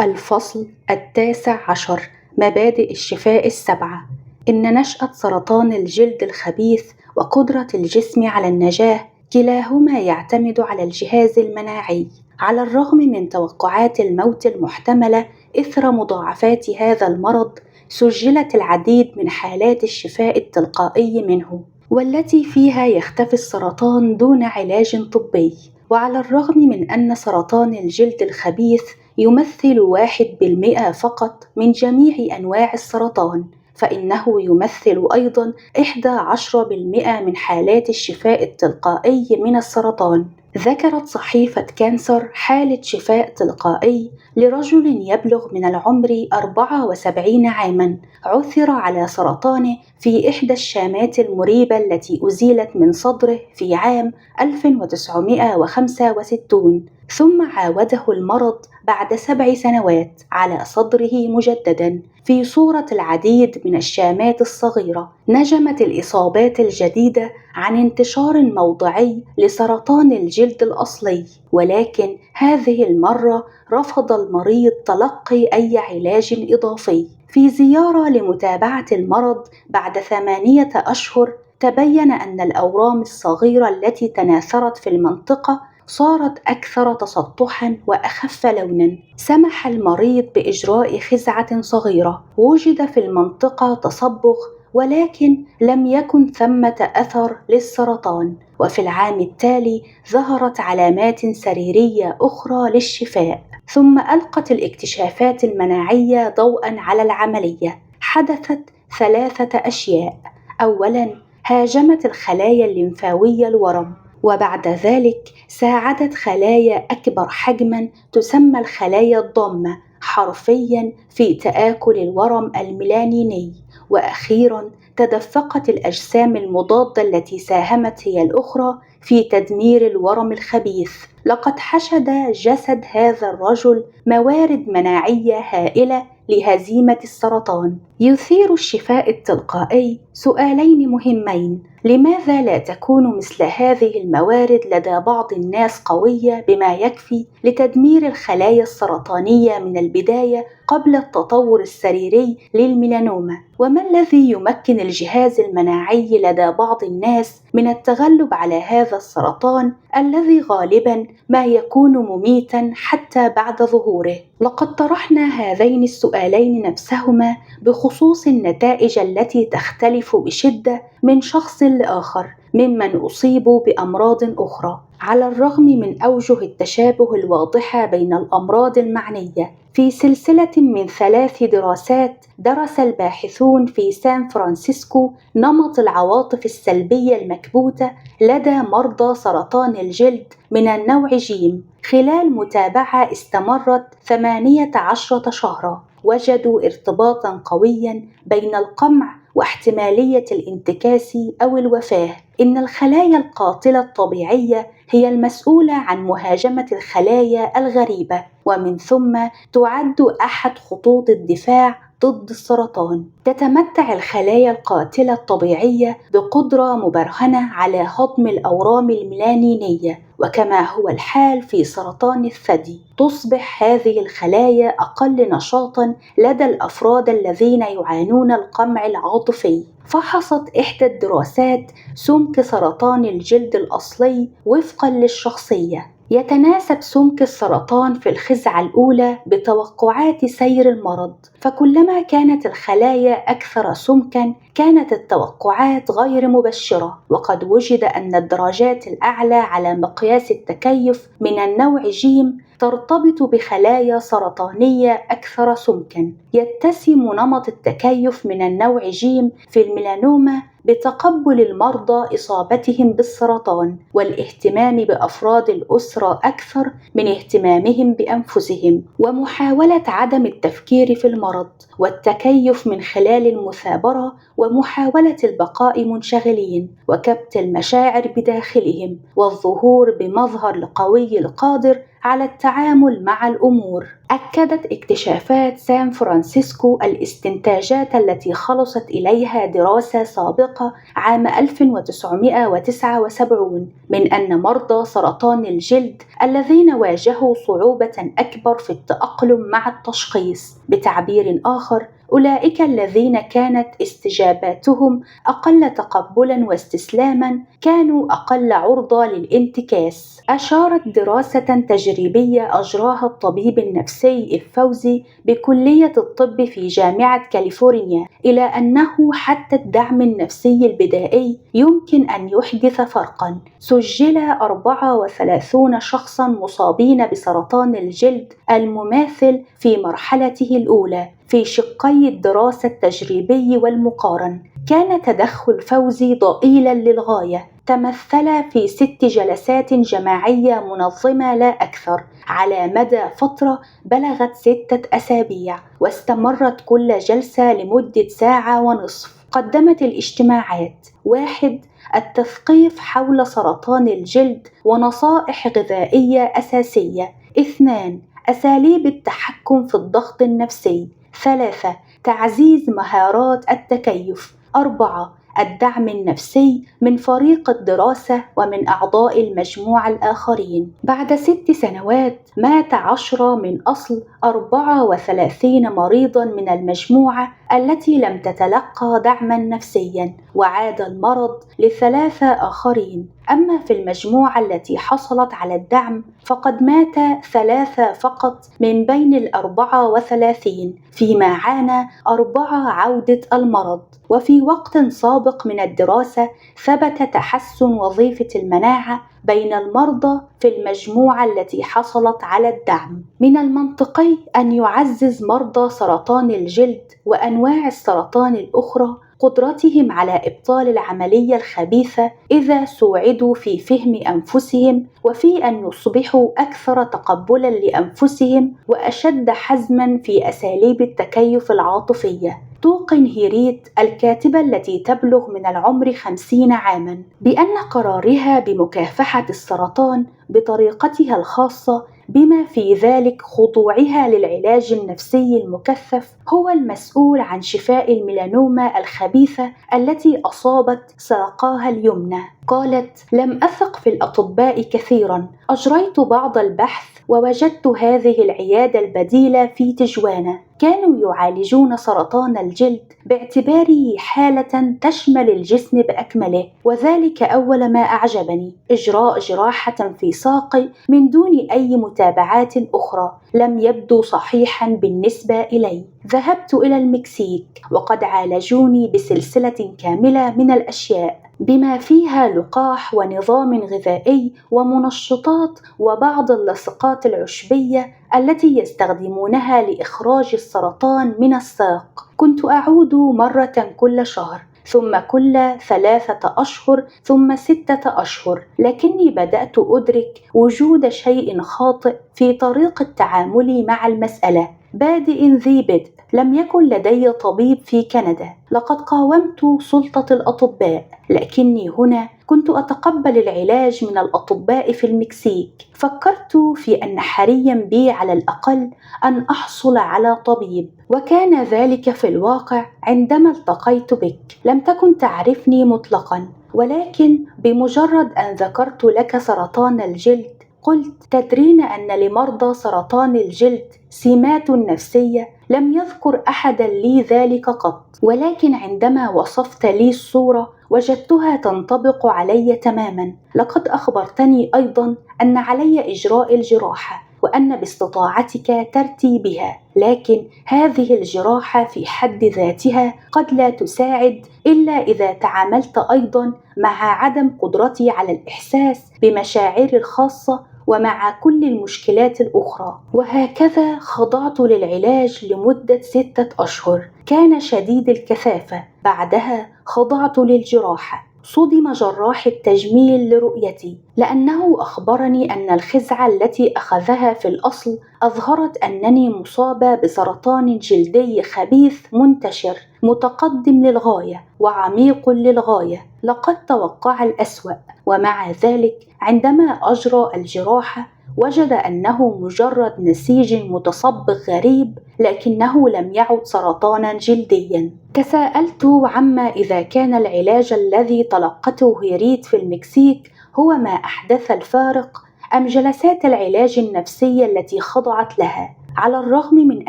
الفصل 19: مبادئ الشفاء السبعة. إن نشأة سرطان الجلد الخبيث وقدرة الجسم على النجاة كلاهما يعتمد على الجهاز المناعي. على الرغم من توقعات الموت المحتملة إثر مضاعفات هذا المرض، سجلت العديد من حالات الشفاء التلقائي منه، والتي فيها يختفي السرطان دون علاج طبي. وعلى الرغم من أن سرطان الجلد الخبيث يمثل 1% فقط من جميع أنواع السرطان، فإنه يمثل أيضاً 11% من حالات الشفاء التلقائي من السرطان. ذكرت صحيفة كانسر حالة شفاء تلقائي لرجل يبلغ من العمر 74 عاماً، عثر على سرطانه في إحدى الشامات المريبة التي أزيلت من صدره في عام 1965، ثم عاوده المرض بعد 7 سنوات على صدره مجدداً في صورة العديد من الشامات الصغيرة. نجمت الإصابات الجديدة عن انتشار موضعي لسرطان الجلد الأصلي، ولكن هذه المرة رفض المريض تلقي أي علاج إضافي. في زيارة لمتابعة المرض بعد 8 أشهر، تبين أن الأورام الصغيرة التي تناثرت في المنطقة صارت أكثر تسطحاً وأخف لوناً. سمح المريض بإجراء خزعة صغيرة، وجد في المنطقة تصبغ، ولكن لم يكن ثمة أثر للسرطان. وفي العام التالي ظهرت علامات سريرية أخرى للشفاء. ثم ألقت الاكتشافات المناعية ضوءاً على العملية. حدثت 3 أشياء: أولاً، هاجمت الخلايا الليمفاوية الورم، وبعد ذلك ساعدت خلايا أكبر حجماً تسمى الخلايا الضامة حرفياً في تآكل الورم الميلانيني، وأخيراً تدفقت الأجسام المضادة التي ساهمت هي الأخرى في تدمير الورم الخبيث. لقد حشد جسد هذا الرجل موارد مناعية هائلة لهزيمة السرطان. يثير الشفاء التلقائي سؤالين مهمين: لماذا لا تكون مثل هذه الموارد لدى بعض الناس قوية بما يكفي لتدمير الخلايا السرطانية من البداية قبل التطور السريري للميلانوما؟ وما الذي يمكن الجهاز المناعي لدى بعض الناس من التغلب على هذا السرطان الذي غالباً ما يكون مميتاً حتى بعد ظهوره؟ لقد طرحنا هذين السؤالين نفسهما بخصوص النتائج التي تختلف بشدة من شخص لآخر ممن أصيبوا بأمراض أخرى. على الرغم من أوجه التشابه الواضحة بين الأمراض المعنية، في سلسلة من 3 دراسات درس الباحثون في سان فرانسيسكو نمط العواطف السلبية المكبوتة لدى مرضى سرطان الجلد من النوع جيم خلال متابعة استمرت 18 شهرا. وجدوا ارتباطاً قوياً بين القمع واحتمالية الانتكاس أو الوفاة. إن الخلايا القاتلة الطبيعية هي المسؤولة عن مهاجمة الخلايا الغريبة، ومن ثم تعد أحد خطوط الدفاع ضد السرطان. تتمتع الخلايا القاتلة الطبيعية بقدرة مبرهنة على هضم الأورام الميلانينية، وكما هو الحال في سرطان الثدي، تصبح هذه الخلايا أقل نشاطاً لدى الأفراد الذين يعانون القمع العاطفي. فحصت إحدى الدراسات سمك سرطان الجلد الأصلي وفقاً للشخصية. يتناسب سمك السرطان في الخزعة الأولى بتوقعات سير المرض، فكلما كانت الخلايا أكثر سمكاً كانت التوقعات غير مبشرة. وقد وجد أن الدرجات الأعلى على مقياس التكيف من النوع جيم ترتبط بخلايا سرطانية أكثر سمكاً. يتسم نمط التكيف من النوع جيم في الميلانوما بتقبل المرضى إصابتهم بالسرطان والاهتمام بأفراد الأسرة أكثر من اهتمامهم بأنفسهم، ومحاولة عدم التفكير في المرض والتكيف من خلال المثابرة ومحاولة البقاء منشغلين وكبت المشاعر بداخلهم والظهور بمظهر القوي القادر على التعامل مع الأمور. أكدت اكتشافات سان فرانسيسكو الاستنتاجات التي خلصت إليها دراسة سابقة عام 1979 من أن مرضى سرطان الجلد الذين واجهوا صعوبة أكبر في التأقلم مع التشخيص، بتعبير آخر أولئك الذين كانت استجاباتهم أقل تقبلاً واستسلاماً كانوا أقل عرضة للانتكاس. أشارت دراسة تجريبية أجراها الطبيب النفسي الفوزي بكلية الطب في جامعة كاليفورنيا إلى أنه حتى الدعم النفسي البدائي يمكن أن يحدث فرقاً. سجل 34 شخصاً مصابين بسرطان الجلد المماثل في مرحلته الأولى في شقي الدراسة التجريبي والمقارن. كان تدخل فوزي ضئيلا للغاية، تمثل في 6 جلسات جماعية منظمة لا أكثر على مدى فترة بلغت 6 أسابيع، واستمرت كل جلسة لمدة 1.5 ساعة. قدمت الاجتماعات: 1. التثقيف حول سرطان الجلد ونصائح غذائية أساسية. 2. أساليب التحكم في الضغط النفسي. 3. تعزيز مهارات التكيف. 4. الدعم النفسي من فريق الدراسة ومن أعضاء المجموعة الآخرين. بعد 6 سنوات مات 10 من أصل 34 مريضاً من المجموعة التي لم تتلقى دعماً نفسياً، وعاد المرض ل3 آخرين. أما في المجموعة التي حصلت على الدعم فقد مات 3 فقط من بين 34، فيما عانى 4 عودة المرض. وفي وقت سابق من الدراسة ثبت تحسن وظيفة المناعة بين المرضى في المجموعة التي حصلت على الدعم. من المنطقي أن يعزز مرضى سرطان الجلد وأنواع السرطان الأخرى قدرتهم على إبطال العملية الخبيثة إذا سوعدوا في فهم أنفسهم، وفي أن يصبحوا أكثر تقبلاً لأنفسهم وأشد حزماً في أساليب التكيف العاطفية. توقن هيريت الكاتبة التي تبلغ من العمر 50 عاماً بأن قرارها بمكافحة السرطان بطريقتها الخاصة بما في ذلك خضوعها للعلاج النفسي المكثف هو المسؤول عن شفاء الميلانوما الخبيثة التي أصابت ساقاها اليمنى. قالت: لم أثق في الأطباء كثيرا، أجريت بعض البحث ووجدت هذه العيادة البديلة في تجوانا. كانوا يعالجون سرطان الجلد باعتباره حالة تشمل الجسم بأكمله، وذلك أول ما أعجبني. إجراء جراحة في ساقي من دون أي متابعات أخرى لم يبدو صحيحا بالنسبة إلي. ذهبت إلى المكسيك وقد عالجوني بسلسلة كاملة من الأشياء بما فيها لقاح ونظام غذائي ومنشطات وبعض اللصقات العشبية التي يستخدمونها لإخراج السرطان من الساق. كنت أعود مرة كل شهر، ثم كل 3 أشهر، ثم 6 أشهر، لكني بدأت أدرك وجود شيء خاطئ في طريقة تعاملي مع المسألة. بادئ ذي بدء، لم يكن لدي طبيب في كندا. لقد قاومت سلطة الأطباء، لكني هنا كنت أتقبل العلاج من الأطباء في المكسيك. فكرت في أن حريا بي على الأقل أن أحصل على طبيب، وكان ذلك في الواقع عندما التقيت بك. لم تكن تعرفني مطلقا، ولكن بمجرد أن ذكرت لك سرطان الجلد قلت: تدرين أن لمرضى سرطان الجلد سمات نفسية؟ لم يذكر أحدا لي ذلك قط، ولكن عندما وصفت لي الصورة وجدتها تنطبق علي تماما. لقد أخبرتني أيضا أن علي إجراء الجراحة وأن باستطاعتك ترتي بها، لكن هذه الجراحة في حد ذاتها قد لا تساعد إلا إذا تعاملت أيضا مع عدم قدرتي على الإحساس بمشاعري الخاصة ومع كل المشكلات الأخرى. وهكذا خضعت للعلاج لمدة 6 أشهر، كان شديد الكثافة. بعدها خضعت للجراحة. صدم جراح التجميل لرؤيتي، لأنه أخبرني أن الخزعة التي أخذها في الأصل أظهرت أنني مصابة بسرطان جلدي خبيث منتشر متقدم للغاية وعميق للغاية. لقد توقع الأسوأ، ومع ذلك عندما أجرى الجراحة وجد أنه مجرد نسيج متصبغ غريب، لكنه لم يعد سرطاناً جلدياً. تساءلت عما إذا كان العلاج الذي تلقته هيريت في المكسيك هو ما أحدث الفارق، أم جلسات العلاج النفسية التي خضعت لها. على الرغم من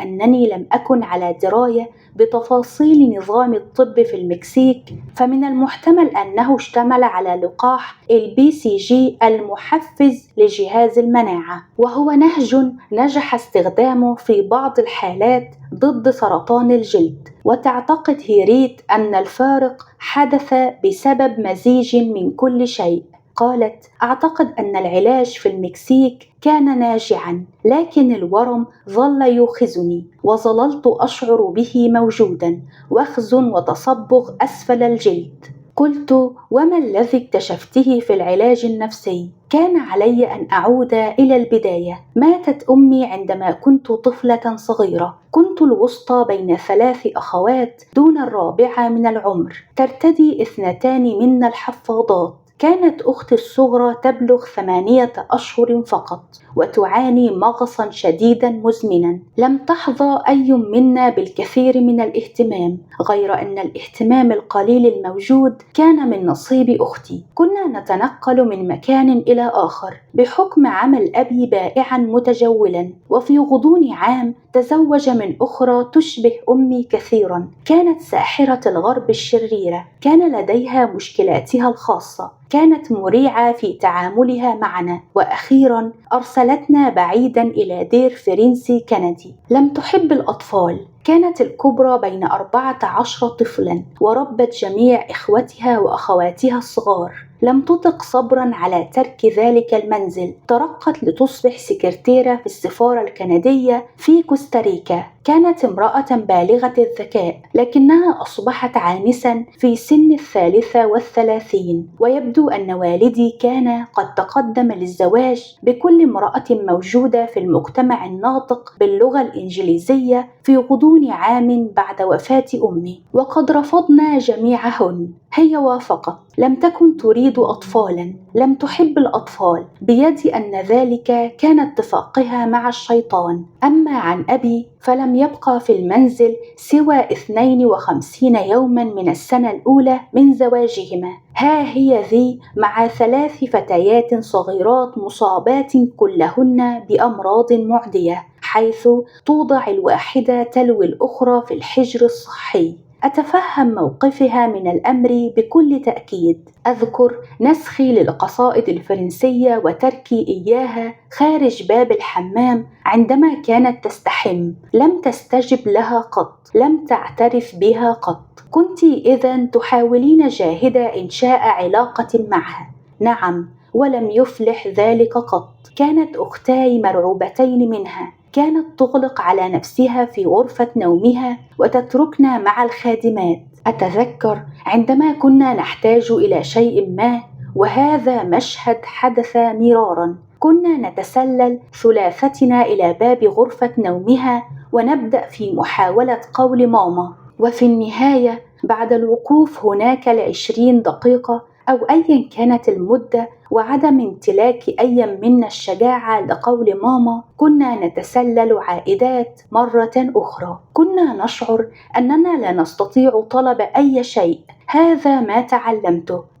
أنني لم أكن على دراية بتفاصيل نظام الطب في المكسيك، فمن المحتمل أنه اشتمل على لقاح الBCG المحفز لجهاز المناعة، وهو نهج نجح استخدامه في بعض الحالات ضد سرطان الجلد. وتعتقد هيريت أن الفارق حدث بسبب مزيج من كل شيء. قالت: أعتقد أن العلاج في المكسيك كان ناجعاً، لكن الورم ظل يوخزني وظللت أشعر به موجوداً، وخز وتصبغ أسفل الجلد. قلت: وما الذي اكتشفته في العلاج النفسي؟ كان علي أن أعود إلى البداية. ماتت أمي عندما كنت طفلة صغيرة. كنت الوسطى بين 3 أخوات دون الرابعة من العمر، ترتدي 2 منا الحفاضات. كانت أختي الصغرى تبلغ 8 أشهر فقط، وتعاني مغصا شديدا مزمنا. لم تحظى أي منا بالكثير من الاهتمام، غير أن الاهتمام القليل الموجود كان من نصيب أختي. كنا نتنقل من مكان إلى آخر بحكم عمل أبي بائعا متجولا، وفي غضون عام تزوج من أخرى تشبه أمي كثيرا، كانت ساحرة الغرب الشريرة. كان لديها مشكلاتها الخاصة، كانت مريعة في تعاملها معنا، وأخيرا أرسلتنا بعيدا إلى دير فرنسي كندي. لم تحب الأطفال، كانت الكبرى بين 14 طفلا، وربت جميع إخوتها وأخواتها الصغار. لم تطق صبرا على ترك ذلك المنزل، ترقت لتصبح سكرتيرة في السفارة الكندية في كوستاريكا. كانت امرأة بالغة الذكاء، لكنها أصبحت عانسا في سن 33، ويبدو أن والدي كان قد تقدم للزواج بكل امرأة موجودة في المجتمع الناطق باللغة الإنجليزية في غضون عام بعد وفاة أمي، وقد رفضنا جميعهن. هي وافقت، لم تكن تريد أطفالا، لم تحب الأطفال، بيد أن ذلك كان اتفاقها مع الشيطان. أما عن أبي فلم يبقى في المنزل سوى 52 يوما من السنة الأولى من زواجهما. ها هي ذي مع 3 فتيات صغيرات مصابات كلهن بأمراض معدية، حيث توضع الواحدة تلو الأخرى في الحجر الصحي. أتفهم موقفها من الأمر بكل تأكيد. أذكر نسخي للقصائد الفرنسية وتركي إياها خارج باب الحمام عندما كانت تستحم. لم تستجب لها قط، لم تعترف بها قط. كنت إذن تحاولين جاهدة إنشاء علاقة معها؟ نعم، ولم يفلح ذلك قط. كانت أختاي مرعوبتين منها، كانت تغلق على نفسها في غرفة نومها وتتركنا مع الخادمات. أتذكر عندما كنا نحتاج إلى شيء ما، وهذا مشهد حدث مرارا، كنا نتسلل ثلاثتنا إلى باب غرفة نومها ونبدأ في محاولة قول ماما، وفي النهاية بعد الوقوف هناك 20 دقيقة أو أيا كانت المدة وعدم امتلاك أي منا الشجاعة لقول ماما، كنا نتسلل عائدات مرة أخرى. كنا نشعر أننا لا نستطيع طلب أي شيء. هذا ما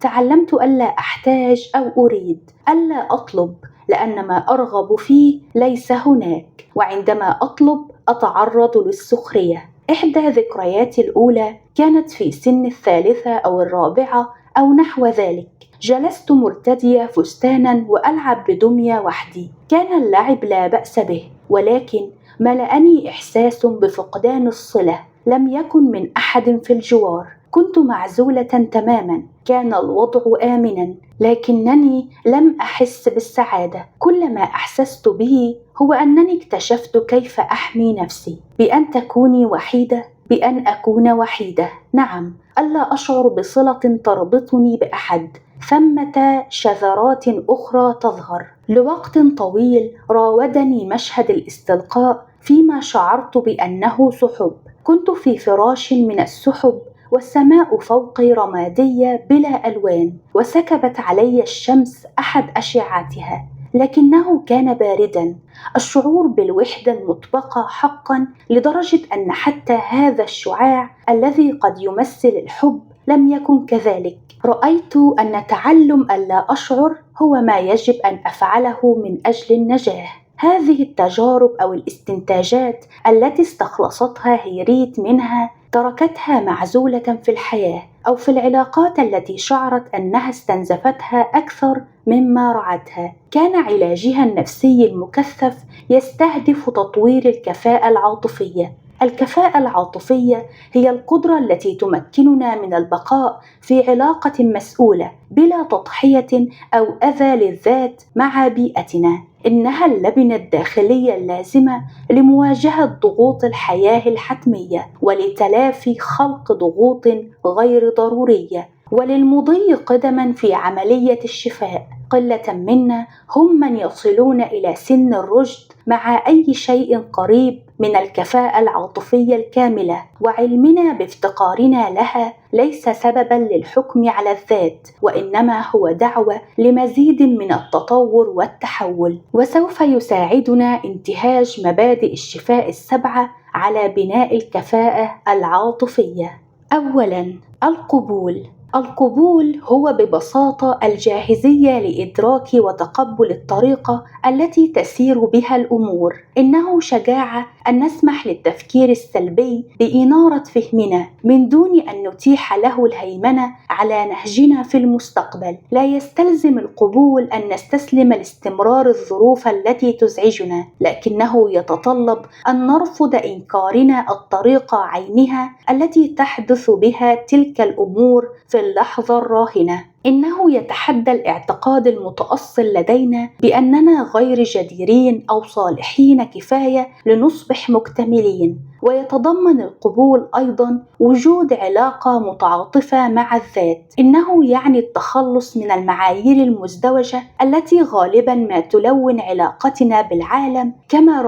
تعلمت ألا أحتاج أو أريد، ألا أطلب، لأن ما أرغب فيه ليس هناك، وعندما أطلب أتعرض للسخرية. إحدى ذكرياتي الأولى كانت في سن 3 أو 4 أو نحو ذلك. جلست مرتدية فستانا وألعب بدمية وحدي. كان اللعب لا بأس به، ولكن ملأني إحساس بفقدان الصلة. لم يكن من أحد في الجوار، كنت معزولة تماما. كان الوضع آمنا، لكنني لم أحس بالسعادة. كل ما أحسست به هو أنني اكتشفت كيف أحمي نفسي، بأن تكوني وحيدة، بأن أكون وحيدة. نعم، ألا أشعر بصلة تربطني بأحد. ثمة شذرات أخرى تظهر. لوقت طويل راودني مشهد الاستلقاء فيما شعرت بأنه سحب. كنت في فراش من السحب، والسماء فوقي رمادية بلا ألوان، وسكبت علي الشمس أحد أشعتها. لكنه كان باردًا، الشعور بالوحدة المطبقة حقًا لدرجة أن حتى هذا الشعاع الذي قد يمثل الحب لم يكن كذلك. رأيت أن تعلم ألا أشعر هو ما يجب أن أفعله من أجل النجاة. هذه التجارب أو الاستنتاجات التي استخلصتها هيريت منها تركتها معزولة في الحياة أو في العلاقات التي شعرت أنها استنزفتها أكثر مما رعتها. كان علاجها النفسي المكثف يستهدف تطوير الكفاءة العاطفية. الكفاءة العاطفية هي القدرة التي تمكننا من البقاء في علاقة مسؤولة بلا تضحية أو أذى للذات مع بيئتنا. إنها اللبنة الداخلية اللازمة لمواجهة ضغوط الحياة الحتمية ولتلافي خلق ضغوط غير ضرورية وللمضي قدما في عملية الشفاء. قلة منا هم من يصلون إلى سن الرشد مع أي شيء قريب من الكفاءة العاطفية الكاملة، وعلمنا بافتقارنا لها ليس سببا للحكم على الذات، وإنما هو دعوة لمزيد من التطور والتحول. وسوف يساعدنا انتهاج مبادئ الشفاء السبعة على بناء الكفاءة العاطفية. أولاً، القبول. القبول هو ببساطة الجاهزية لإدراك وتقبل الطريقة التي تسير بها الأمور. إنه شجاعة أن نسمح للتفكير السلبي بإنارة فهمنا من دون أن نتيح له الهيمنة على نهجنا في المستقبل. لا يستلزم القبول أن نستسلم لاستمرار الظروف التي تزعجنا، لكنه يتطلب أن نرفض إنكارنا الطريقة عينها التي تحدث بها تلك الأمور في اللحظة الراهنة. إنه يتحدى الاعتقاد المتأصل لدينا بأننا غير جديرين أو صالحين كفاية لنصبح مكتملين. ويتضمن القبول أيضاً وجود علاقة متعاطفة مع الذات. إنه يعني التخلص من المعايير المزدوجة التي غالباً ما تلون علاقتنا بالعالم. كما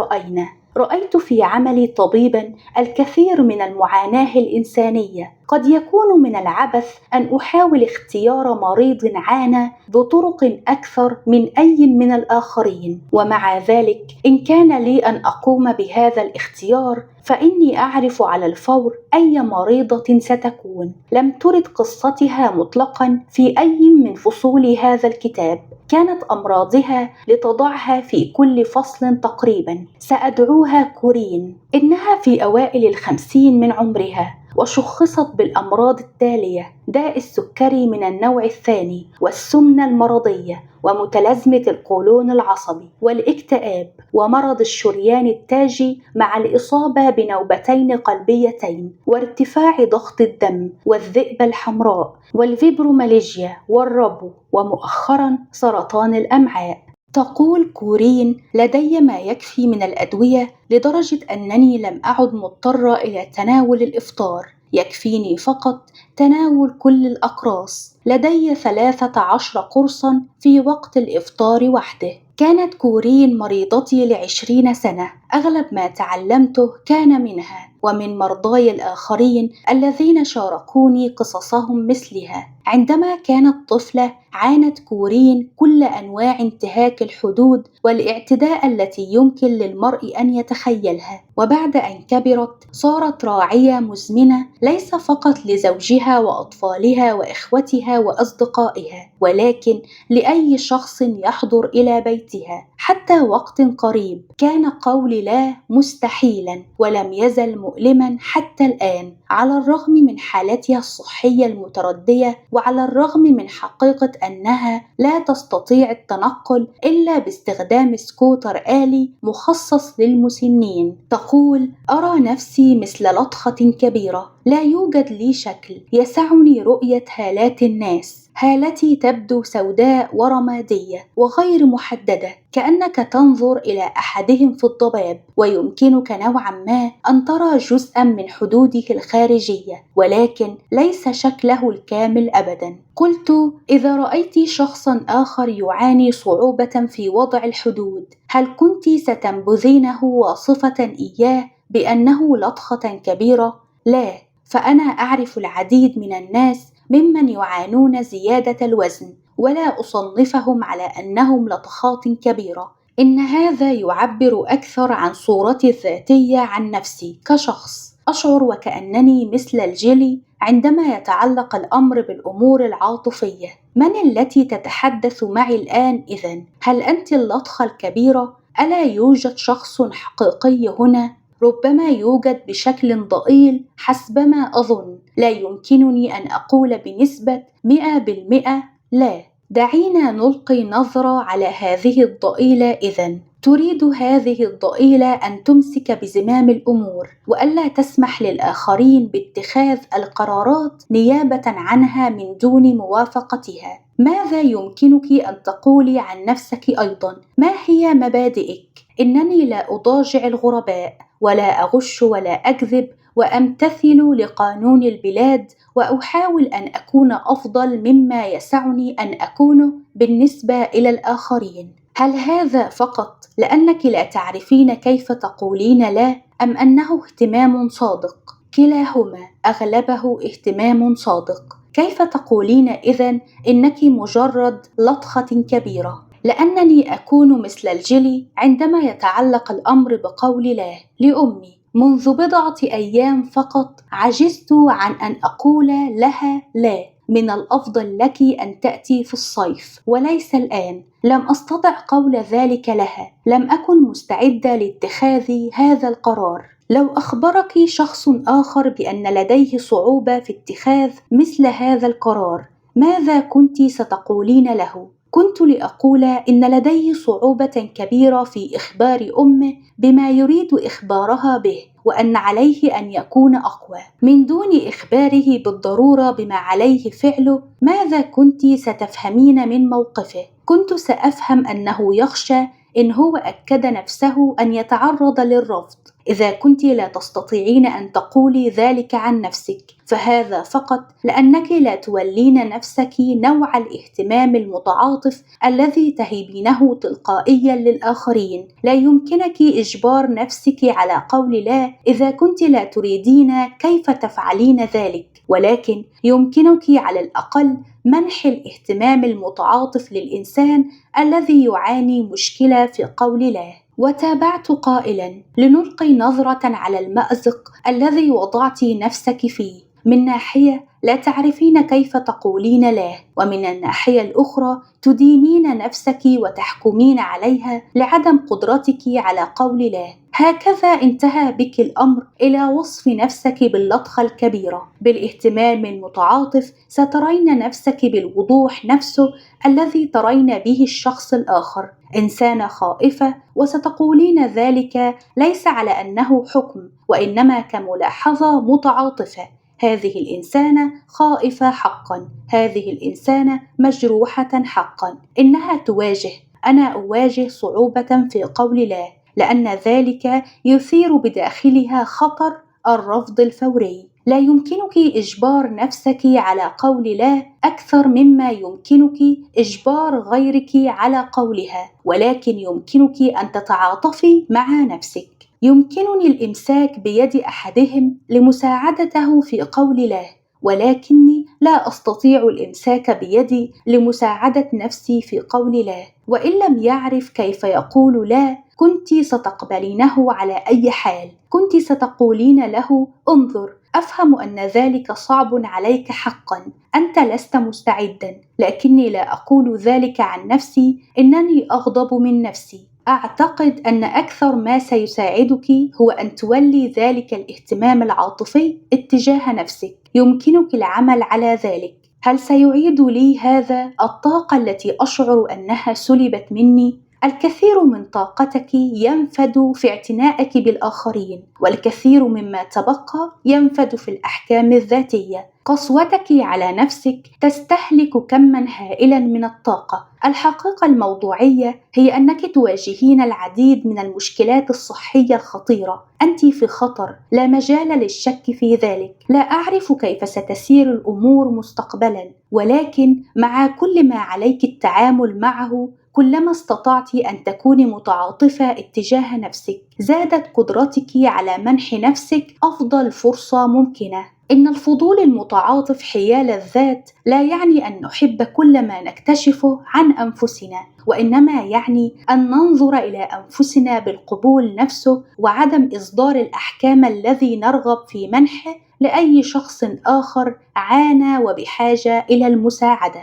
رأيت في عملي طبيباً الكثير من المعاناة الإنسانية. قد يكون من العبث أن أحاول اختيار مريض عانى بطرق أكثر من أي من الآخرين، ومع ذلك إن كان لي أن أقوم بهذا الاختيار فإني أعرف على الفور أي مريضة ستكون. لم ترد قصتها مطلقا في أي من فصول هذا الكتاب. كانت أمراضها لتضعها في كل فصل تقريبا. سأدعوها كورين. إنها في أوائل 50 من عمرها، وشخصت بالأمراض التالية: داء السكري من النوع الثاني، والسمنة المرضية، ومتلازمة القولون العصبي، والاكتئاب، ومرض الشريان التاجي مع الإصابة بنوبتين قلبيتين، وارتفاع ضغط الدم، والذئبة الحمراء، والفيبروماليجيا، والربو، ومؤخرا سرطان الأمعاء. تقول كورين: لدي ما يكفي من الأدوية لدرجة أنني لم أعد مضطرة إلى تناول الإفطار، يكفيني فقط تناول كل الأقراص. لدي 13 قرصا في وقت الإفطار وحده. كانت كورين مريضتي ل20 سنة. أغلب ما تعلمته كان منها ومن مرضاي الآخرين الذين شاركوني قصصهم مثلها. عندما كانت طفلة عانت كورين كل أنواع انتهاك الحدود والاعتداء التي يمكن للمرء أن يتخيلها، وبعد أن كبرت صارت راعية مزمنة ليس فقط لزوجها وأطفالها وإخوتها وأصدقائها، ولكن لأي شخص يحضر إلى بيتها. حتى وقت قريب كان قول لا مستحيلا، ولم يزل مؤلما حتى الآن، على الرغم من حالتها الصحية المتردية، وعلى الرغم من حقيقة أنها لا تستطيع التنقل إلا باستخدام سكوتر آلي مخصص للمسنين. تقول: أرى نفسي مثل لطخة كبيرة، لا يوجد لي شكل يسعني رؤية هالات الناس. هالتي تبدو سوداء ورمادية وغير محددة، كأنك تنظر إلى أحدهم في الضباب، ويمكنك نوعا ما أن ترى جزءا من حدوده الخارجية، ولكن ليس شكله الكامل أبدا. قلت: إذا رأيت شخصا آخر يعاني صعوبة في وضع الحدود، هل كنت ستنبذينه واصفة إياه بأنه لطخة كبيرة؟ لا، فأنا أعرف العديد من الناس ممن يعانون زيادة الوزن ولا أصنفهم على أنهم لطخات كبيرة. إن هذا يعبر أكثر عن صورتي الذاتية عن نفسي كشخص. أشعر وكأنني مثل الجيلي عندما يتعلق الأمر بالأمور العاطفية. من التي تتحدث معي الآن إذن؟ هل أنت اللطخة الكبيرة؟ ألا يوجد شخص حقيقي هنا؟ ربما يوجد بشكل ضئيل حسبما أظن. لا يمكنني أن أقول بنسبة 100% لا. دعينا نلقي نظرة على هذه الضئيلة إذن. تريد هذه الضئيلة أن تمسك بزمام الأمور وألا تسمح للآخرين باتخاذ القرارات نيابة عنها من دون موافقتها. ماذا يمكنك أن تقولي عن نفسك أيضا؟ ما هي مبادئك؟ إنني لا أضاجع الغرباء ولا أغش ولا أكذب، وأمتثل لقانون البلاد، وأحاول أن أكون أفضل مما يسعني أن أكون بالنسبة إلى الآخرين. هل هذا فقط لأنك لا تعرفين كيف تقولين لا، أم أنه اهتمام صادق؟ كلاهما، أغلبه اهتمام صادق. كيف تقولين إذن إنك مجرد لطخة كبيرة؟ لأنني أكون مثل الجيلي عندما يتعلق الأمر بقول لا. لأمي منذ بضعة أيام فقط عجزت عن أن أقول لها لا. من الأفضل لك أن تأتي في الصيف وليس الآن. لم أستطع قول ذلك لها. لم أكن مستعدة لاتخاذ هذا القرار. لو أخبرك شخص آخر بأن لديه صعوبة في اتخاذ مثل هذا القرار، ماذا كنت ستقولين له؟ كنت لأقول إن لديه صعوبة كبيرة في إخبار أمه بما يريد إخبارها به، وأن عليه أن يكون أقوى من دون إخباره بالضرورة بما عليه فعله. ماذا كنت ستفهمين من موقفه؟ كنت سأفهم أنه يخشى إن هو أكد نفسه أن يتعرض للرفض. إذا كنت لا تستطيعين أن تقولي ذلك عن نفسك، فهذا فقط لأنك لا تولين نفسك نوع الاهتمام المتعاطف الذي تهبينه تلقائيا للآخرين. لا يمكنك إجبار نفسك على قول لا إذا كنت لا تريدين كيف تفعلين ذلك، ولكن يمكنك على الأقل منح الاهتمام المتعاطف للإنسان الذي يعاني مشكلة في قول لا. وتابعت قائلا: لنلقي نظرة على المأزق الذي وضعت نفسك فيه. من ناحية لا تعرفين كيف تقولين لا، ومن الناحية الأخرى تدينين نفسك وتحكمين عليها لعدم قدرتك على قول لا. هكذا انتهى بك الأمر إلى وصف نفسك باللطخة الكبيرة. بالاهتمام المتعاطف سترين نفسك بالوضوح نفسه الذي ترين به الشخص الآخر، إنسانة خائفة، وستقولين ذلك ليس على أنه حكم، وإنما كملاحظة متعاطفة. هذه الإنسانة خائفة حقا، هذه الإنسانة مجروحة حقا، إنها تواجه. أنا أواجه صعوبة في قول لا، لأن ذلك يثير بداخلها خطر الرفض الفوري. لا يمكنك إجبار نفسك على قول لا أكثر مما يمكنك إجبار غيرك على قولها، ولكن يمكنك أن تتعاطفي مع نفسك. يمكنني الإمساك بيد أحدهم لمساعدته في قول لا، ولكني لا أستطيع الإمساك بيدي لمساعدة نفسي في قول لا. وإن لم يعرف كيف يقول لا، كنت ستقبلينه على أي حال. كنت ستقولين له: انظر، أفهم أن ذلك صعب عليك حقا، أنت لست مستعدا، لكني لا أقول ذلك عن نفسي، إنني أغضب من نفسي. أعتقد أن أكثر ما سيساعدك هو أن تولي ذلك الاهتمام العاطفي اتجاه نفسك. يمكنك العمل على ذلك. هل سيعيد لي هذا الطاقة التي أشعر أنها سلبت مني؟ الكثير من طاقتك ينفد في اعتنائك بالآخرين، والكثير مما تبقى ينفد في الأحكام الذاتية. قسوتك على نفسك تستهلك كماً هائلاً من الطاقة. الحقيقة الموضوعية هي أنك تواجهين العديد من المشكلات الصحية الخطيرة. أنت في خطر، لا مجال للشك في ذلك. لا أعرف كيف ستسير الأمور مستقبلاً، ولكن مع كل ما عليك التعامل معه، كلما استطعت أن تكوني متعاطفة اتجاه نفسك، زادت قدرتك على منح نفسك أفضل فرصة ممكنة. إن الفضول المتعاطف حيال الذات لا يعني أن نحب كل ما نكتشفه عن أنفسنا، وإنما يعني أن ننظر إلى أنفسنا بالقبول نفسه وعدم إصدار الأحكام الذي نرغب في منحه لأي شخص آخر عانى وبحاجة إلى المساعدة.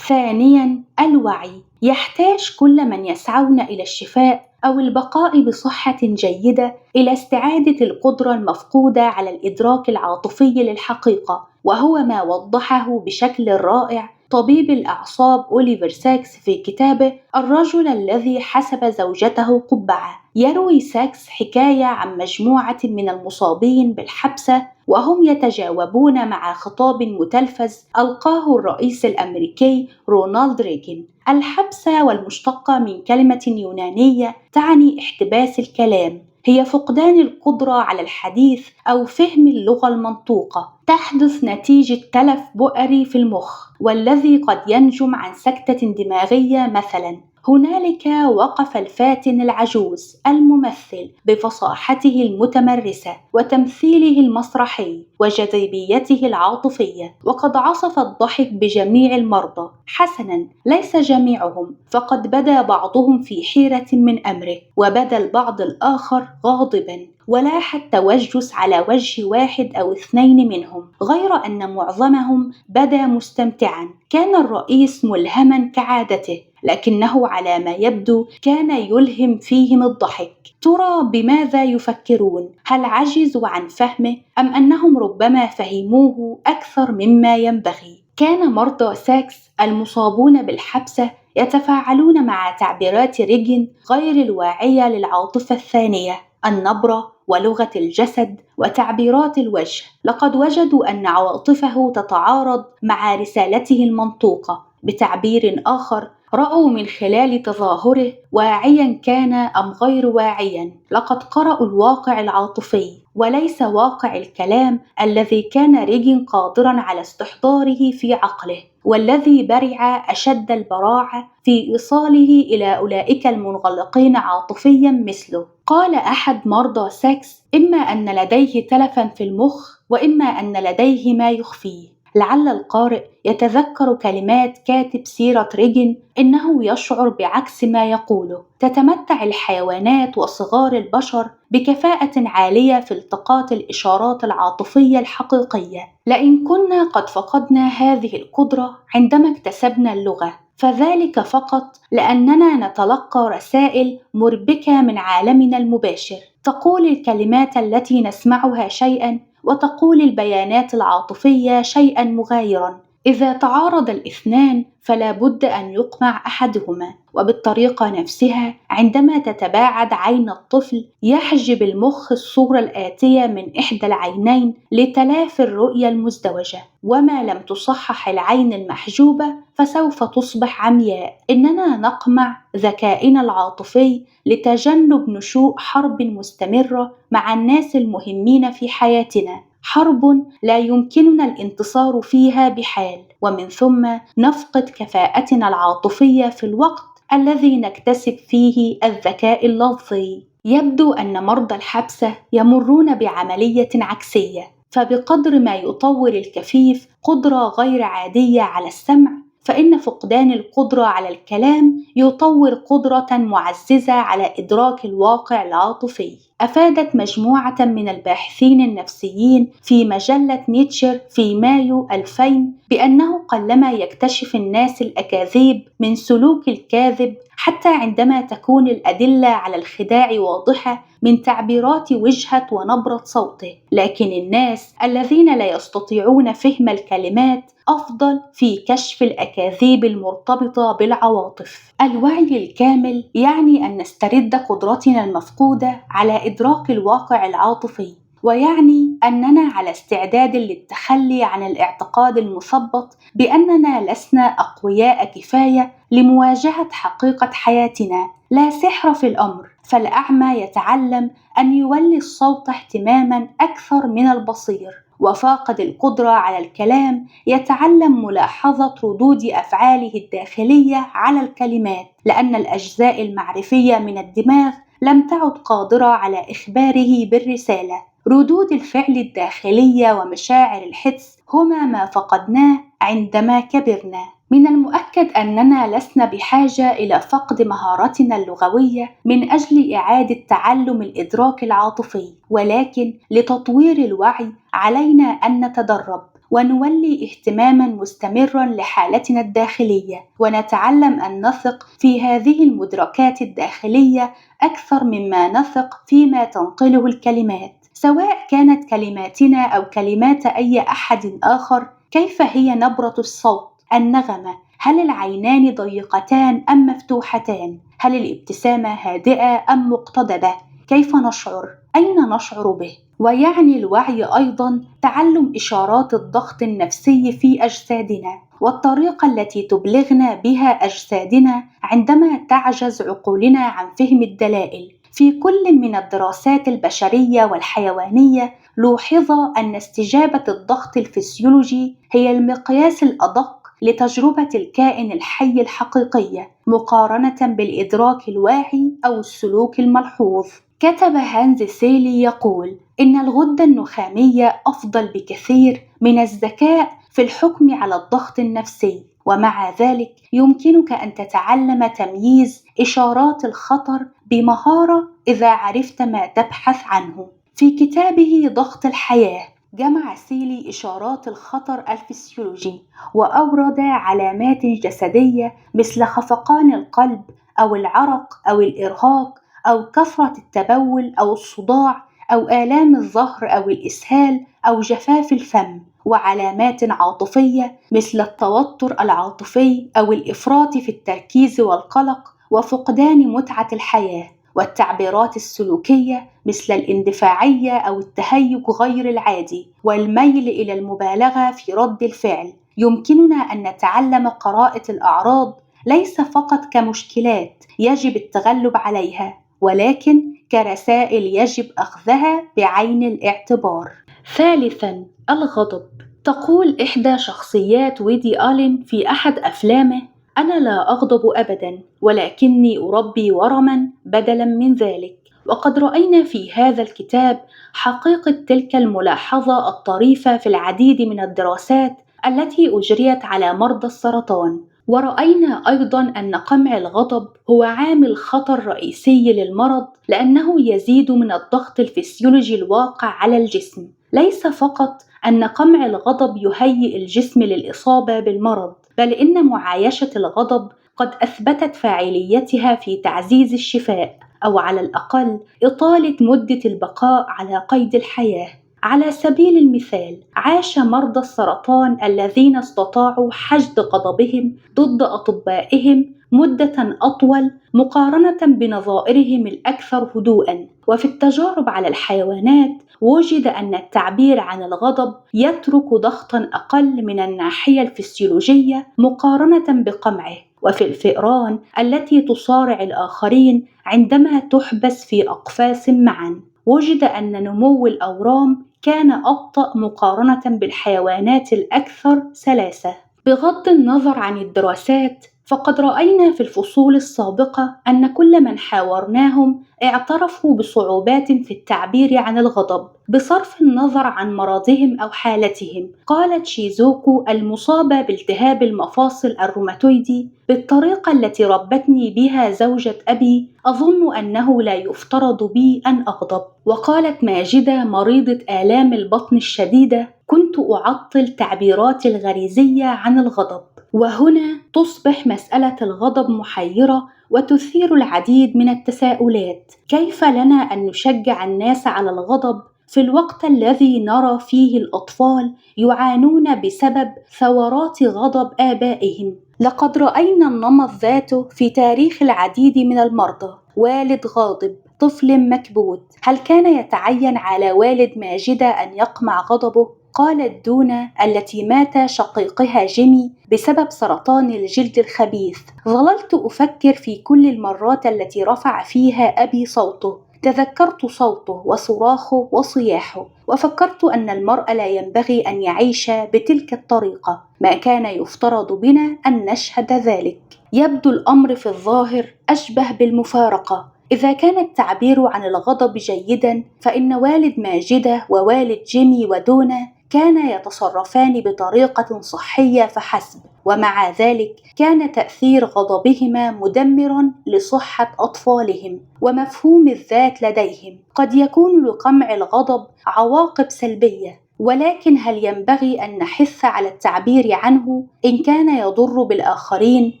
ثانياً، الوعي. يحتاج كل من يسعون إلى الشفاء أو البقاء بصحة جيدة إلى استعادة القدرة المفقودة على الإدراك العاطفي للحقيقة، وهو ما وضحه بشكل رائع طبيب الأعصاب أوليفر ساكس في كتابه الرجل الذي حسب زوجته قبعة. يروي ساكس حكاية عن مجموعة من المصابين بالحبسة وهم يتجاوبون مع خطاب متلفز ألقاه الرئيس الأمريكي رونالد ريغان. الحبسة، والمشتقة من كلمة يونانية تعني احتباس الكلام، هي فقدان القدرة على الحديث أو فهم اللغة المنطوقة، تحدث نتيجة تلف بؤري في المخ، والذي قد ينجم عن سكتة دماغية مثلاً. هنالك وقف الفاتن العجوز الممثل بفصاحته المتمرسة وتمثيله المسرحي وجاذبيته العاطفية، وقد عصف الضحك بجميع المرضى. حسناً، ليس جميعهم، فقد بدا بعضهم في حيرة من أمره، وبدا البعض الآخر غاضباً، ولاح التوجس على وجه واحد أو اثنين منهم، غير أن معظمهم بدا مستمتعاً. كان الرئيس ملهماً كعادته، لكنه على ما يبدو كان يلهم فيهم الضحك. ترى بماذا يفكرون؟ هل عجزوا عن فهمه أم أنهم ربما فهموه أكثر مما ينبغي؟ كان مرضى ساكس المصابون بالحبسة يتفاعلون مع تعبيرات ريغان غير الواعية للعاطفة الثانية، النبرة ولغة الجسد وتعبيرات الوجه. لقد وجدوا أن عواطفه تتعارض مع رسالته المنطوقة. بتعبير آخر، رأوا من خلال تظاهره واعيا كان أم غير واعيا، لقد قرأوا الواقع العاطفي وليس واقع الكلام الذي كان ريغان قادرا على استحضاره في عقله، والذي برع أشد البراعة في إيصاله إلى أولئك المنغلقين عاطفيا مثله. قال أحد مرضى ساكس: إما أن لديه تلفا في المخ، وإما أن لديه ما يخفيه. لعل القارئ يتذكر كلمات كاتب سيرة ريغان: إنه يشعر بعكس ما يقوله. تتمتع الحيوانات وصغار البشر بكفاءة عالية في التقاط الإشارات العاطفية الحقيقية. لئن كنا قد فقدنا هذه القدرة عندما اكتسبنا اللغة، فذلك فقط لأننا نتلقى رسائل مربكة من عالمنا المباشر، تقول الكلمات التي نسمعها شيئاً وتقول البيانات العاطفية شيئاً مغايراً. إذا تعارض الاثنان فلا بد أن يقمع أحدهما، وبالطريقة نفسها عندما تتباعد عين الطفل يحجب المخ الصورة الآتية من إحدى العينين لتلافي الرؤية المزدوجة، وما لم تصحح العين المحجوبة فسوف تصبح عمياء. إننا نقمع ذكائنا العاطفي لتجنب نشوء حرب مستمرة مع الناس المهمين في حياتنا، حرب لا يمكننا الانتصار فيها بحال، ومن ثم نفقد كفاءتنا العاطفية في الوقت الذي نكتسب فيه الذكاء اللفظي. يبدو أن مرضى الحبسة يمرون بعملية عكسية، فبقدر ما يطور الكفيف قدرة غير عادية على السمع، فإن فقدان القدرة على الكلام يطور قدرة معززة على إدراك الواقع العاطفي. أفادت مجموعة من الباحثين النفسيين في مجلة نيتشر في مايو 2000 بأنه قلما يكتشف الناس الأكاذيب من سلوك الكاذب حتى عندما تكون الأدلة على الخداع واضحة من تعبيرات وجهه ونبرة صوته، لكن الناس الذين لا يستطيعون فهم الكلمات أفضل في كشف الأكاذيب المرتبطة بالعواطف. الوعي الكامل يعني أن نسترد قدرتنا المفقودة على إدراك الواقع العاطفي، ويعني أننا على استعداد للتخلي عن الاعتقاد المثبط بأننا لسنا أقوياء كفاية لمواجهة حقيقة حياتنا. لا سحر في الأمر، فالأعمى يتعلم أن يولي الصوت اهتماماً أكثر من البصير، وفاقد القدرة على الكلام يتعلم ملاحظة ردود أفعاله الداخلية على الكلمات، لأن الأجزاء المعرفية من الدماغ لم تعد قادرة على إخباره بالرسالة. ردود الفعل الداخلية ومشاعر الحدس هما ما فقدناه عندما كبرنا. من المؤكد أننا لسنا بحاجة إلى فقد مهارتنا اللغوية من أجل إعادة تعلم الإدراك العاطفي، ولكن لتطوير الوعي علينا أن نتدرب ونولي اهتماما مستمرا لحالتنا الداخلية، ونتعلم أن نثق في هذه المدركات الداخلية أكثر مما نثق فيما تنقله الكلمات، سواء كانت كلماتنا أو كلمات أي أحد آخر. كيف هي نبرة الصوت؟ النغمة؟ هل العينان ضيقتان أم مفتوحتان؟ هل الابتسامة هادئة أم مقتضبة؟ كيف نشعر؟ أين نشعر به؟ ويعني الوعي أيضا تعلم إشارات الضغط النفسي في أجسادنا والطريقة التي تبلغنا بها أجسادنا عندما تعجز عقولنا عن فهم الدلائل. في كل من الدراسات البشرية والحيوانية لوحظ أن استجابة الضغط الفسيولوجي هي المقياس الأدق لتجربة الكائن الحي الحقيقية مقارنة بالإدراك الواعي أو السلوك الملحوظ. كتب هانز سيلي يقول إن الغدة النخامية أفضل بكثير من الذكاء في الحكم على الضغط النفسي، ومع ذلك يمكنك أن تتعلم تمييز إشارات الخطر بمهارة إذا عرفت ما تبحث عنه. في كتابه ضغط الحياة جمع سيلي إشارات الخطر الفسيولوجي وأورد علامات جسدية مثل خفقان القلب أو العرق أو الإرهاق أو كثرة التبول أو الصداع أو آلام الظهر أو الإسهال أو جفاف الفم، وعلامات عاطفية مثل التوتر العاطفي أو الإفراط في التركيز والقلق وفقدان متعة الحياة، والتعبيرات السلوكية مثل الاندفاعية أو التهيج غير العادي والميل إلى المبالغة في رد الفعل. يمكننا أن نتعلم قراءة الأعراض ليس فقط كمشكلات يجب التغلب عليها، ولكن كرسائل يجب أخذها بعين الاعتبار. ثالثاً، الغضب. تقول إحدى شخصيات ويدي آلين في أحد أفلامه: أنا لا أغضب أبداً، ولكني أربي ورماً بدلاً من ذلك. وقد رأينا في هذا الكتاب حقيقة تلك الملاحظة الطريفة في العديد من الدراسات التي أجريت على مرضى السرطان. ورأينا أيضاً أن قمع الغضب هو عامل خطر رئيسي للمرض، لأنه يزيد من الضغط الفسيولوجي الواقع على الجسم. ليس فقط أن قمع الغضب يهيئ الجسم للإصابة بالمرض، بل إن معايشة الغضب قد أثبتت فاعليتها في تعزيز الشفاء، أو على الأقل إطالة مدة البقاء على قيد الحياة. على سبيل المثال، عاش مرضى السرطان الذين استطاعوا حشد غضبهم ضد أطبائهم مدة أطول مقارنة بنظائرهم الأكثر هدوءًا. وفي التجارب على الحيوانات وجد أن التعبير عن الغضب يترك ضغطًا أقل من الناحية الفسيولوجية مقارنة بقمعه. وفي الفئران التي تصارع الآخرين عندما تحبس في أقفاص معًا، وجد أن نمو الأورام كان أبطأ مقارنة بالحيوانات الأكثر سلاسة. بغض النظر عن الدراسات، فقد رأينا في الفصول السابقة أن كل من حاورناهم اعترفوا بصعوبات في التعبير عن الغضب بصرف النظر عن مرضهم أو حالتهم. قالت شيزوكو المصابة بالتهاب المفاصل الروماتويدي: بالطريقة التي ربتني بها زوجة أبي أظن أنه لا يفترض بي أن أغضب. وقالت ماجدة مريضة آلام البطن الشديدة: كنت أعطل تعبيراتي الغريزية عن الغضب. وهنا تصبح مسألة الغضب محيرة وتثير العديد من التساؤلات. كيف لنا أن نشجع الناس على الغضب في الوقت الذي نرى فيه الأطفال يعانون بسبب ثورات غضب آبائهم؟ لقد رأينا النمط ذاته في تاريخ العديد من المرضى: والد غاضب، طفل مكبوت. هل كان يتعين على والد ماجدة أن يقمع غضبه؟ قالت دونا التي مات شقيقها جيمي بسبب سرطان الجلد الخبيث: ظللت أفكر في كل المرات التي رفع فيها أبي صوته، تذكرت صوته وصراخه وصياحه، وفكرت أن المرء لا ينبغي أن يعيش بتلك الطريقة، ما كان يفترض بنا أن نشهد ذلك. يبدو الأمر في الظاهر أشبه بالمفارقة، إذا كان التعبير عن الغضب جيداً، فإن والد ماجدة ووالد جيمي ودونا كانا يتصرفان بطريقة صحية فحسب، ومع ذلك كان تأثير غضبهما مدمراً لصحة أطفالهم ومفهوم الذات لديهم. قد يكون لقمع الغضب عواقب سلبية، ولكن هل ينبغي أن نحث على التعبير عنه إن كان يضر بالآخرين؟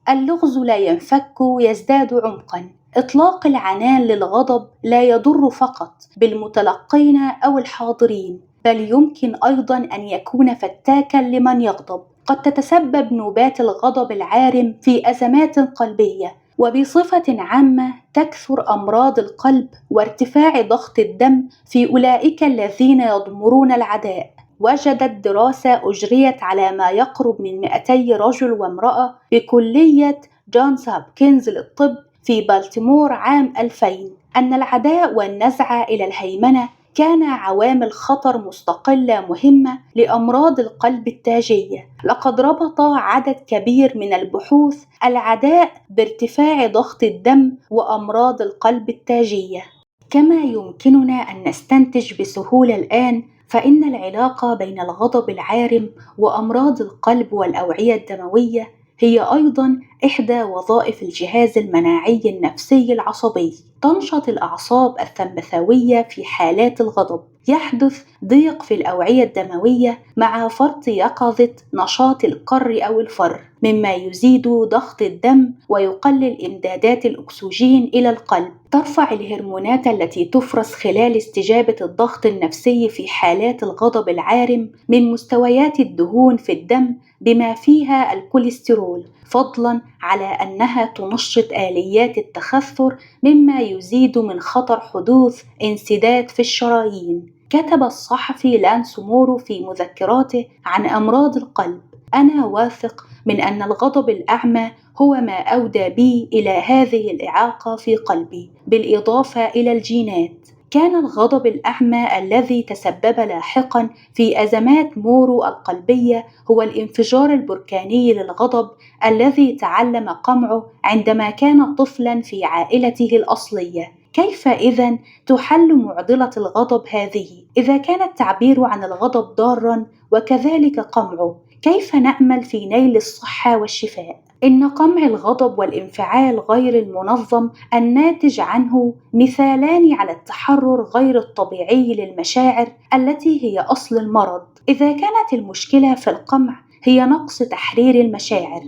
اللغز لا ينفك، يزداد عمقاً. إطلاق العنان للغضب لا يضر فقط بالمتلقين أو الحاضرين، بل يمكن أيضاً أن يكون فتاكاً لمن يغضب. قد تتسبب نوبات الغضب العارم في أزمات قلبية، وبصفة عامة تكثر أمراض القلب وارتفاع ضغط الدم في أولئك الذين يضمرون العداء. وجدت دراسة أجريت على ما يقرب من 200 رجل وامرأة بكلية جونز هوبكنز للطب في بالتيمور عام 2000 أن العداء والنزعة إلى الهيمنة كان عوامل خطر مستقلة مهمة لأمراض القلب التاجية. لقد ربط عدد كبير من البحوث العداء بارتفاع ضغط الدم وأمراض القلب التاجية. كما يمكننا أن نستنتج بسهولة الآن، فإن العلاقة بين الغضب العارم وأمراض القلب والأوعية الدموية هي أيضاً إحدى وظائف الجهاز المناعي النفسي العصبي. تنشط الأعصاب الثمثاوية في حالات الغضب، يحدث ضيق في الأوعية الدموية مع فرط يقظة نشاط القر أو الفر، مما يزيد ضغط الدم ويقلل إمدادات الأكسجين إلى القلب. ترفع الهرمونات التي تفرز خلال استجابة الضغط النفسي في حالات الغضب العارم من مستويات الدهون في الدم بما فيها الكوليسترول، فضلاً على أنها تنشط آليات التخثر، مما يزيد من خطر حدوث انسداد في الشرايين. كتب الصحفي لانس مورو في مذكراته عن أمراض القلب: أنا واثق من أن الغضب الأعمى هو ما أودى بي إلى هذه الإعاقة في قلبي، بالإضافة إلى الجينات. كان الغضب الأعمى الذي تسبب لاحقاً في أزمات مورو القلبية هو الانفجار البركاني للغضب الذي تعلم قمعه عندما كان طفلاً في عائلته الأصلية. كيف إذن تحل معضلة الغضب هذه؟ إذا كان التعبير عن الغضب ضاراً وكذلك قمعه، كيف نأمل في نيل الصحة والشفاء؟ إن قمع الغضب والانفعال غير المنظم الناتج عنه مثالان على التحرر غير الطبيعي للمشاعر التي هي أصل المرض. إذا كانت المشكلة في القمع هي نقص تحرير المشاعر،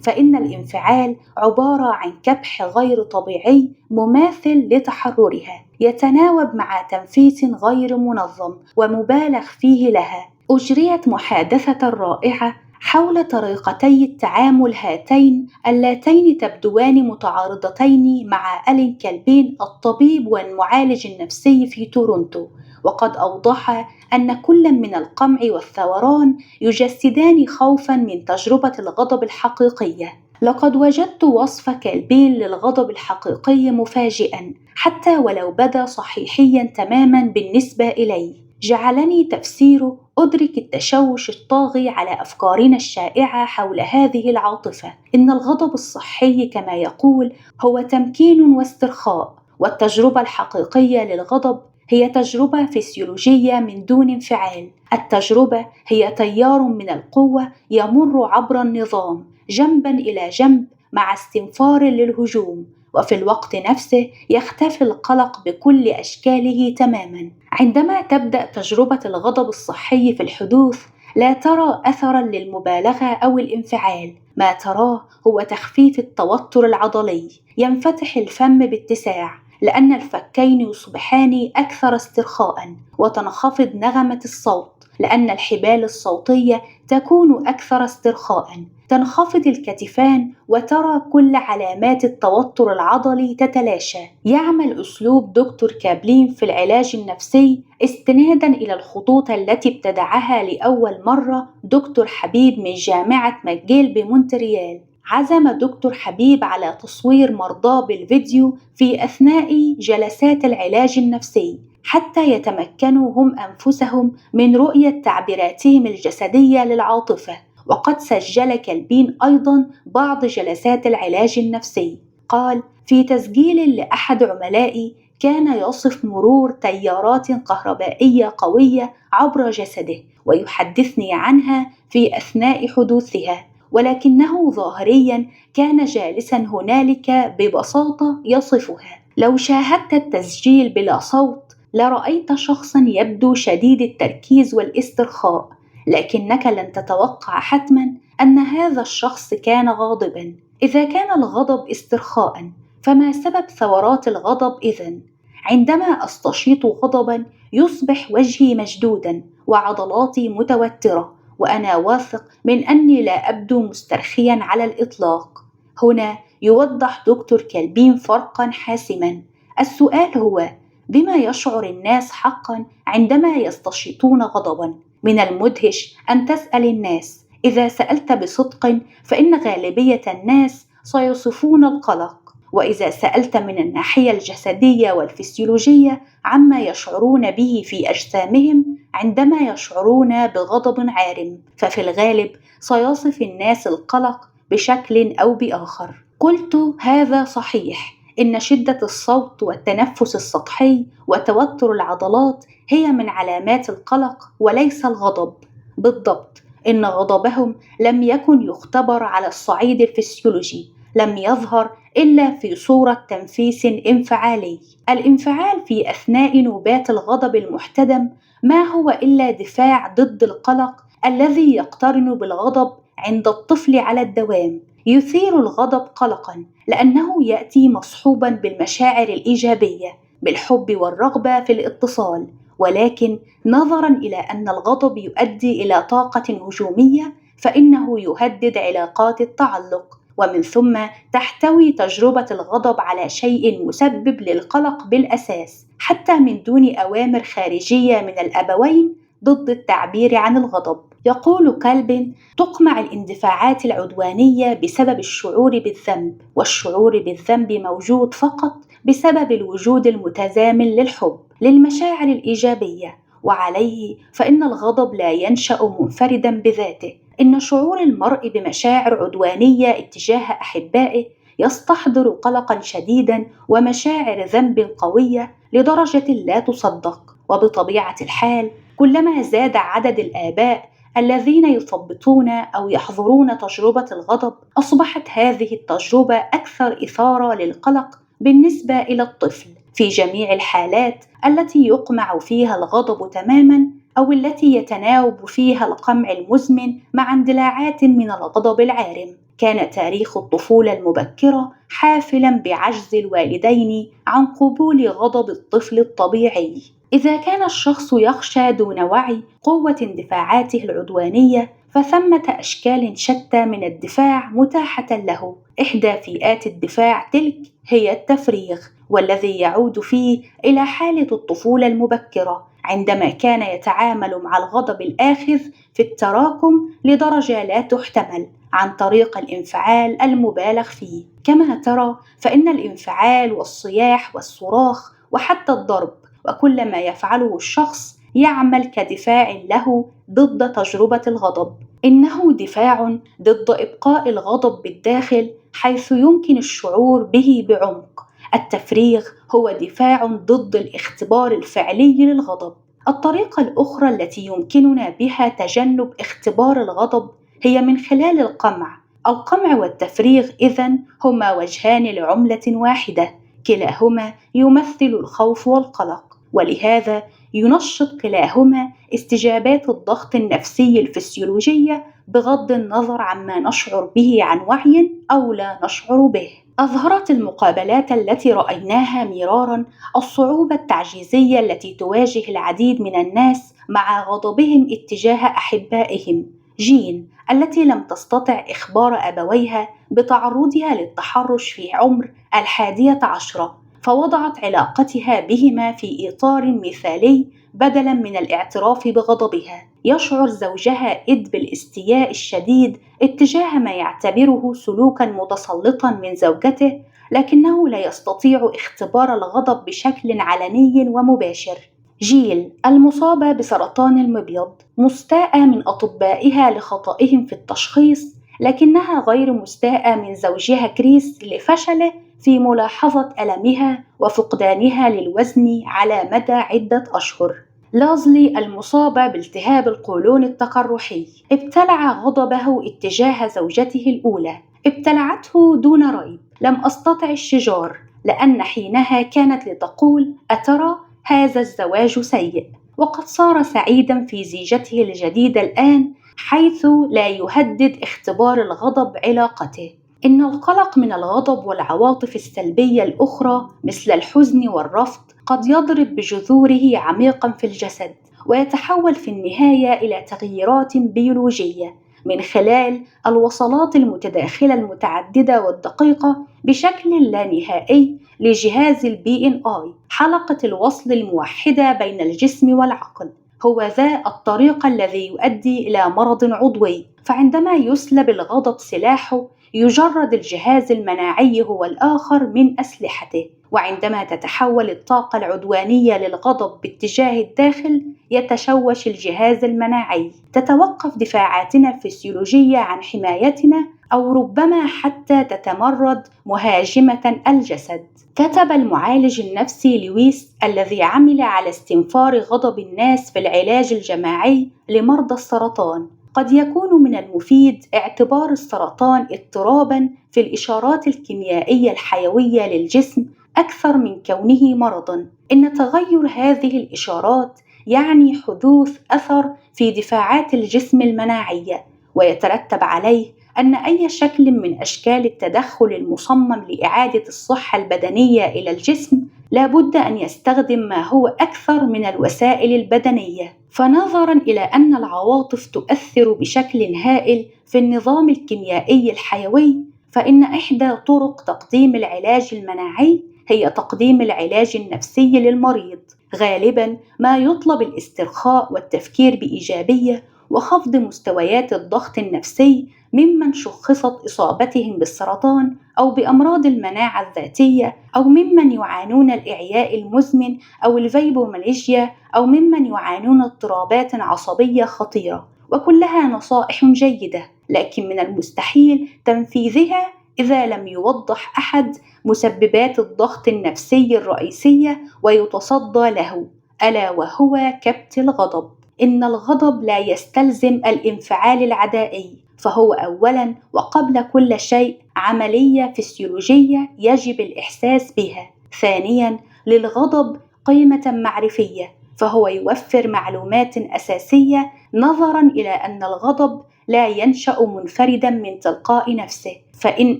فإن الانفعال عبارة عن كبح غير طبيعي مماثل لتحررها، يتناوب مع تنفيس غير منظم ومبالغ فيه لها. أجريت محادثة رائعة حول طريقتي التعامل هاتين اللتين تبدوان متعارضتين مع ألين كالبين الطبيب والمعالج النفسي في تورونتو، وقد أوضح أن كل من القمع والثوران يجسدان خوفاً من تجربة الغضب الحقيقية. لقد وجدت وصف كالبين للغضب الحقيقي مفاجئاً، حتى ولو بدا صحيحياً تماماً بالنسبة إلي. جعلني تفسيره أدرك التشوش الطاغي على أفكارنا الشائعة حول هذه العاطفة. إن الغضب الصحي كما يقول هو تمكين واسترخاء، والتجربة الحقيقية للغضب هي تجربة فسيولوجية من دون انفعال. التجربة هي تيار من القوة يمر عبر النظام جنباً إلى جنب مع استنفار للهجوم، وفي الوقت نفسه يختفي القلق بكل أشكاله تماماً. عندما تبدأ تجربة الغضب الصحي في الحدوث، لا ترى أثراً للمبالغة أو الانفعال، ما تراه هو تخفيف التوتر العضلي. ينفتح الفم باتساع لأن الفكين يصبحان أكثر استرخاءً، وتنخفض نغمة الصوت لأن الحبال الصوتية تكون أكثر استرخاءً. تنخفض الكتفان وترى كل علامات التوتر العضلي تتلاشى. يعمل أسلوب دكتور كابلين في العلاج النفسي استناداً إلى الخطوط التي ابتدعها لأول مرة دكتور حبيب من جامعة ماجيل بمونتريال. عزم دكتور حبيب على تصوير مرضاه بالفيديو في أثناء جلسات العلاج النفسي حتى يتمكنوا هم أنفسهم من رؤية تعبيراتهم الجسدية للعاطفة. وقد سجل كالبين أيضاً بعض جلسات العلاج النفسي. قال: في تسجيل لأحد عملائي كان يصف مرور تيارات كهربائية قوية عبر جسده ويحدثني عنها في أثناء حدوثها، ولكنه ظاهريا كان جالسا هنالك ببساطة يصفها. لو شاهدت التسجيل بلا صوت لرأيت شخصا يبدو شديد التركيز والاسترخاء، لكنك لن تتوقع حتما أن هذا الشخص كان غاضبا. إذا كان الغضب استرخاء فما سبب ثورات الغضب إذن؟ عندما أستشيط غضبا يصبح وجهي مشدودا وعضلاتي متوترة، وأنا واثق من أني لا أبدو مسترخيا على الإطلاق. هنا يوضح دكتور كالبين فرقا حاسما. السؤال هو: بما يشعر الناس حقا عندما يستشيطون غضبا؟ من المدهش أن تسأل الناس. إذا سألت بصدق فإن غالبية الناس سيصفون القلق، وإذا سألت من الناحية الجسدية والفسيولوجية عما يشعرون به في أجسامهم عندما يشعرون بغضب عارم، ففي الغالب سيصف الناس القلق بشكل أو بآخر. قلت هذا صحيح، إن شدة الصوت والتنفس السطحي وتوتر العضلات هي من علامات القلق وليس الغضب. بالضبط، إن غضبهم لم يكن يختبر على الصعيد الفسيولوجي، لم يظهر إلا في صورة تنفيس انفعالي. الانفعال في أثناء نوبات الغضب المحتدم ما هو إلا دفاع ضد القلق الذي يقترن بالغضب عند الطفل على الدوام. يثير الغضب قلقا لأنه يأتي مصحوبا بالمشاعر الإيجابية، بالحب والرغبة في الاتصال، ولكن نظرا إلى أن الغضب يؤدي إلى طاقة هجومية فإنه يهدد علاقات التعلق، ومن ثم تحتوي تجربة الغضب على شيء مسبب للقلق بالأساس، حتى من دون أوامر خارجية من الأبوين ضد التعبير عن الغضب. يقول كالبين: تقمع الاندفاعات العدوانية بسبب الشعور بالذنب، والشعور بالذنب موجود فقط بسبب الوجود المتزامن للحب، للمشاعر الإيجابية. وعليه فإن الغضب لا ينشأ منفردا بذاته، إن شعور المرء بمشاعر عدوانية اتجاه أحبائه يستحضر قلقا شديدا ومشاعر ذنب قوية لدرجة لا تصدق. وبطبيعة الحال كلما زاد عدد الآباء الذين يثبطون أو يحظرون تجربة الغضب أصبحت هذه التجربة أكثر إثارة للقلق بالنسبة إلى الطفل. في جميع الحالات التي يقمع فيها الغضب تماما أو التي يتناوب فيها القمع المزمن مع اندلاعات من الغضب العارم، كان تاريخ الطفولة المبكرة حافلا بعجز الوالدين عن قبول غضب الطفل الطبيعي. إذا كان الشخص يخشى دون وعي قوة اندفاعاته العدوانية فثمة أشكال شتى من الدفاع متاحة له. إحدى فئات الدفاع تلك هي التفريغ، والذي يعود فيه إلى حالة الطفولة المبكرة عندما كان يتعامل مع الغضب الآخذ في التراكم لدرجة لا تحتمل عن طريق الانفعال المبالغ فيه. كما ترى فإن الانفعال والصياح والصراخ وحتى الضرب وكل ما يفعله الشخص يعمل كدفاع له ضد تجربة الغضب. إنه دفاع ضد إبقاء الغضب بالداخل حيث يمكن الشعور به بعمق. التفريغ هو دفاع ضد الاختبار الفعلي للغضب. الطريقة الأخرى التي يمكننا بها تجنب اختبار الغضب هي من خلال القمع. القمع والتفريغ إذن هما وجهان لعملة واحدة، كلاهما يمثل الخوف والقلق، ولهذا ينشط كلاهما استجابات الضغط النفسي الفسيولوجية بغض النظر عما نشعر به عن وعي أو لا نشعر به. أظهرت المقابلات التي رأيناها مرارا الصعوبة التعجيزية التي تواجه العديد من الناس مع غضبهم اتجاه أحبائهم. جين التي لم تستطع إخبار أبويها بتعرضها للتحرش في عمر 11 فوضعت علاقتها بهما في إطار مثالي بدلاً من الاعتراف بغضبها. يشعر زوجها إد بالاستياء الشديد اتجاه ما يعتبره سلوكاً متسلطاً من زوجته، لكنه لا يستطيع اختبار الغضب بشكل علني ومباشر. جيل المصابة بسرطان المبيض مستاءة من أطبائها لخطئهم في التشخيص، لكنها غير مستاءة من زوجها كريس لفشله في ملاحظة ألمها وفقدانها للوزن على مدى عدة أشهر. لازلي المصابة بالتهاب القولون التقرحي ابتلع غضبه اتجاه زوجته الأولى، ابتلعته دون ريب. لم أستطع الشجار، لأن حينها كانت لتقول: أترى هذا الزواج سيء؟ وقد صار سعيدا في زيجته الجديدة الآن، حيث لا يهدد اختبار الغضب علاقته. إن القلق من الغضب والعواطف السلبية الأخرى مثل الحزن والرفض قد يضرب بجذوره عميقا في الجسد، ويتحول في النهاية إلى تغييرات بيولوجية من خلال الوصلات المتداخلة المتعددة والدقيقة بشكل لا نهائي لجهاز BNI، حلقة الوصل الموحدة بين الجسم والعقل. هو ذا الطريق الذي يؤدي إلى مرض عضوي. فعندما يسلب الغضب سلاحه، يجرد الجهاز المناعي هو الآخر من أسلحته. وعندما تتحول الطاقة العدوانية للغضب باتجاه الداخل، يتشوش الجهاز المناعي، تتوقف دفاعاتنا الفسيولوجية عن حمايتنا، أو ربما حتى تتمرد مهاجمة الجسد. كتب المعالج النفسي لويس الذي عمل على استنفار غضب الناس في العلاج الجماعي لمرضى السرطان: قد يكون من المفيد اعتبار السرطان اضطراباً في الإشارات الكيميائية الحيوية للجسم أكثر من كونه مرضاً. إن تغير هذه الإشارات يعني حدوث أثر في دفاعات الجسم المناعية، ويترتب عليه أن أي شكل من أشكال التدخل المصمم لإعادة الصحة البدنية إلى الجسم لابد أن يستخدم ما هو أكثر من الوسائل البدنية. فنظراً إلى أن العواطف تؤثر بشكل هائل في النظام الكيميائي الحيوي، فإن إحدى طرق تقديم العلاج المناعي هي تقديم العلاج النفسي للمريض. غالباً ما يطلب الاسترخاء والتفكير بإيجابية وخفض مستويات الضغط النفسي ممن شخصت إصابتهم بالسرطان أو بأمراض المناعة الذاتية، أو ممن يعانون الإعياء المزمن أو الفيبروميالجيا، أو ممن يعانون اضطرابات عصبية خطيرة. وكلها نصائح جيدة، لكن من المستحيل تنفيذها إذا لم يوضح أحد مسببات الضغط النفسي الرئيسية ويتصدى له، ألا وهو كبت الغضب. إن الغضب لا يستلزم الانفعال العدائي، فهو أولاً وقبل كل شيء عملية فسيولوجية يجب الإحساس بها. ثانياً، للغضب قيمة معرفية، فهو يوفر معلومات أساسية، نظراً إلى أن الغضب لا ينشأ منفرداً من تلقاء نفسه. فإن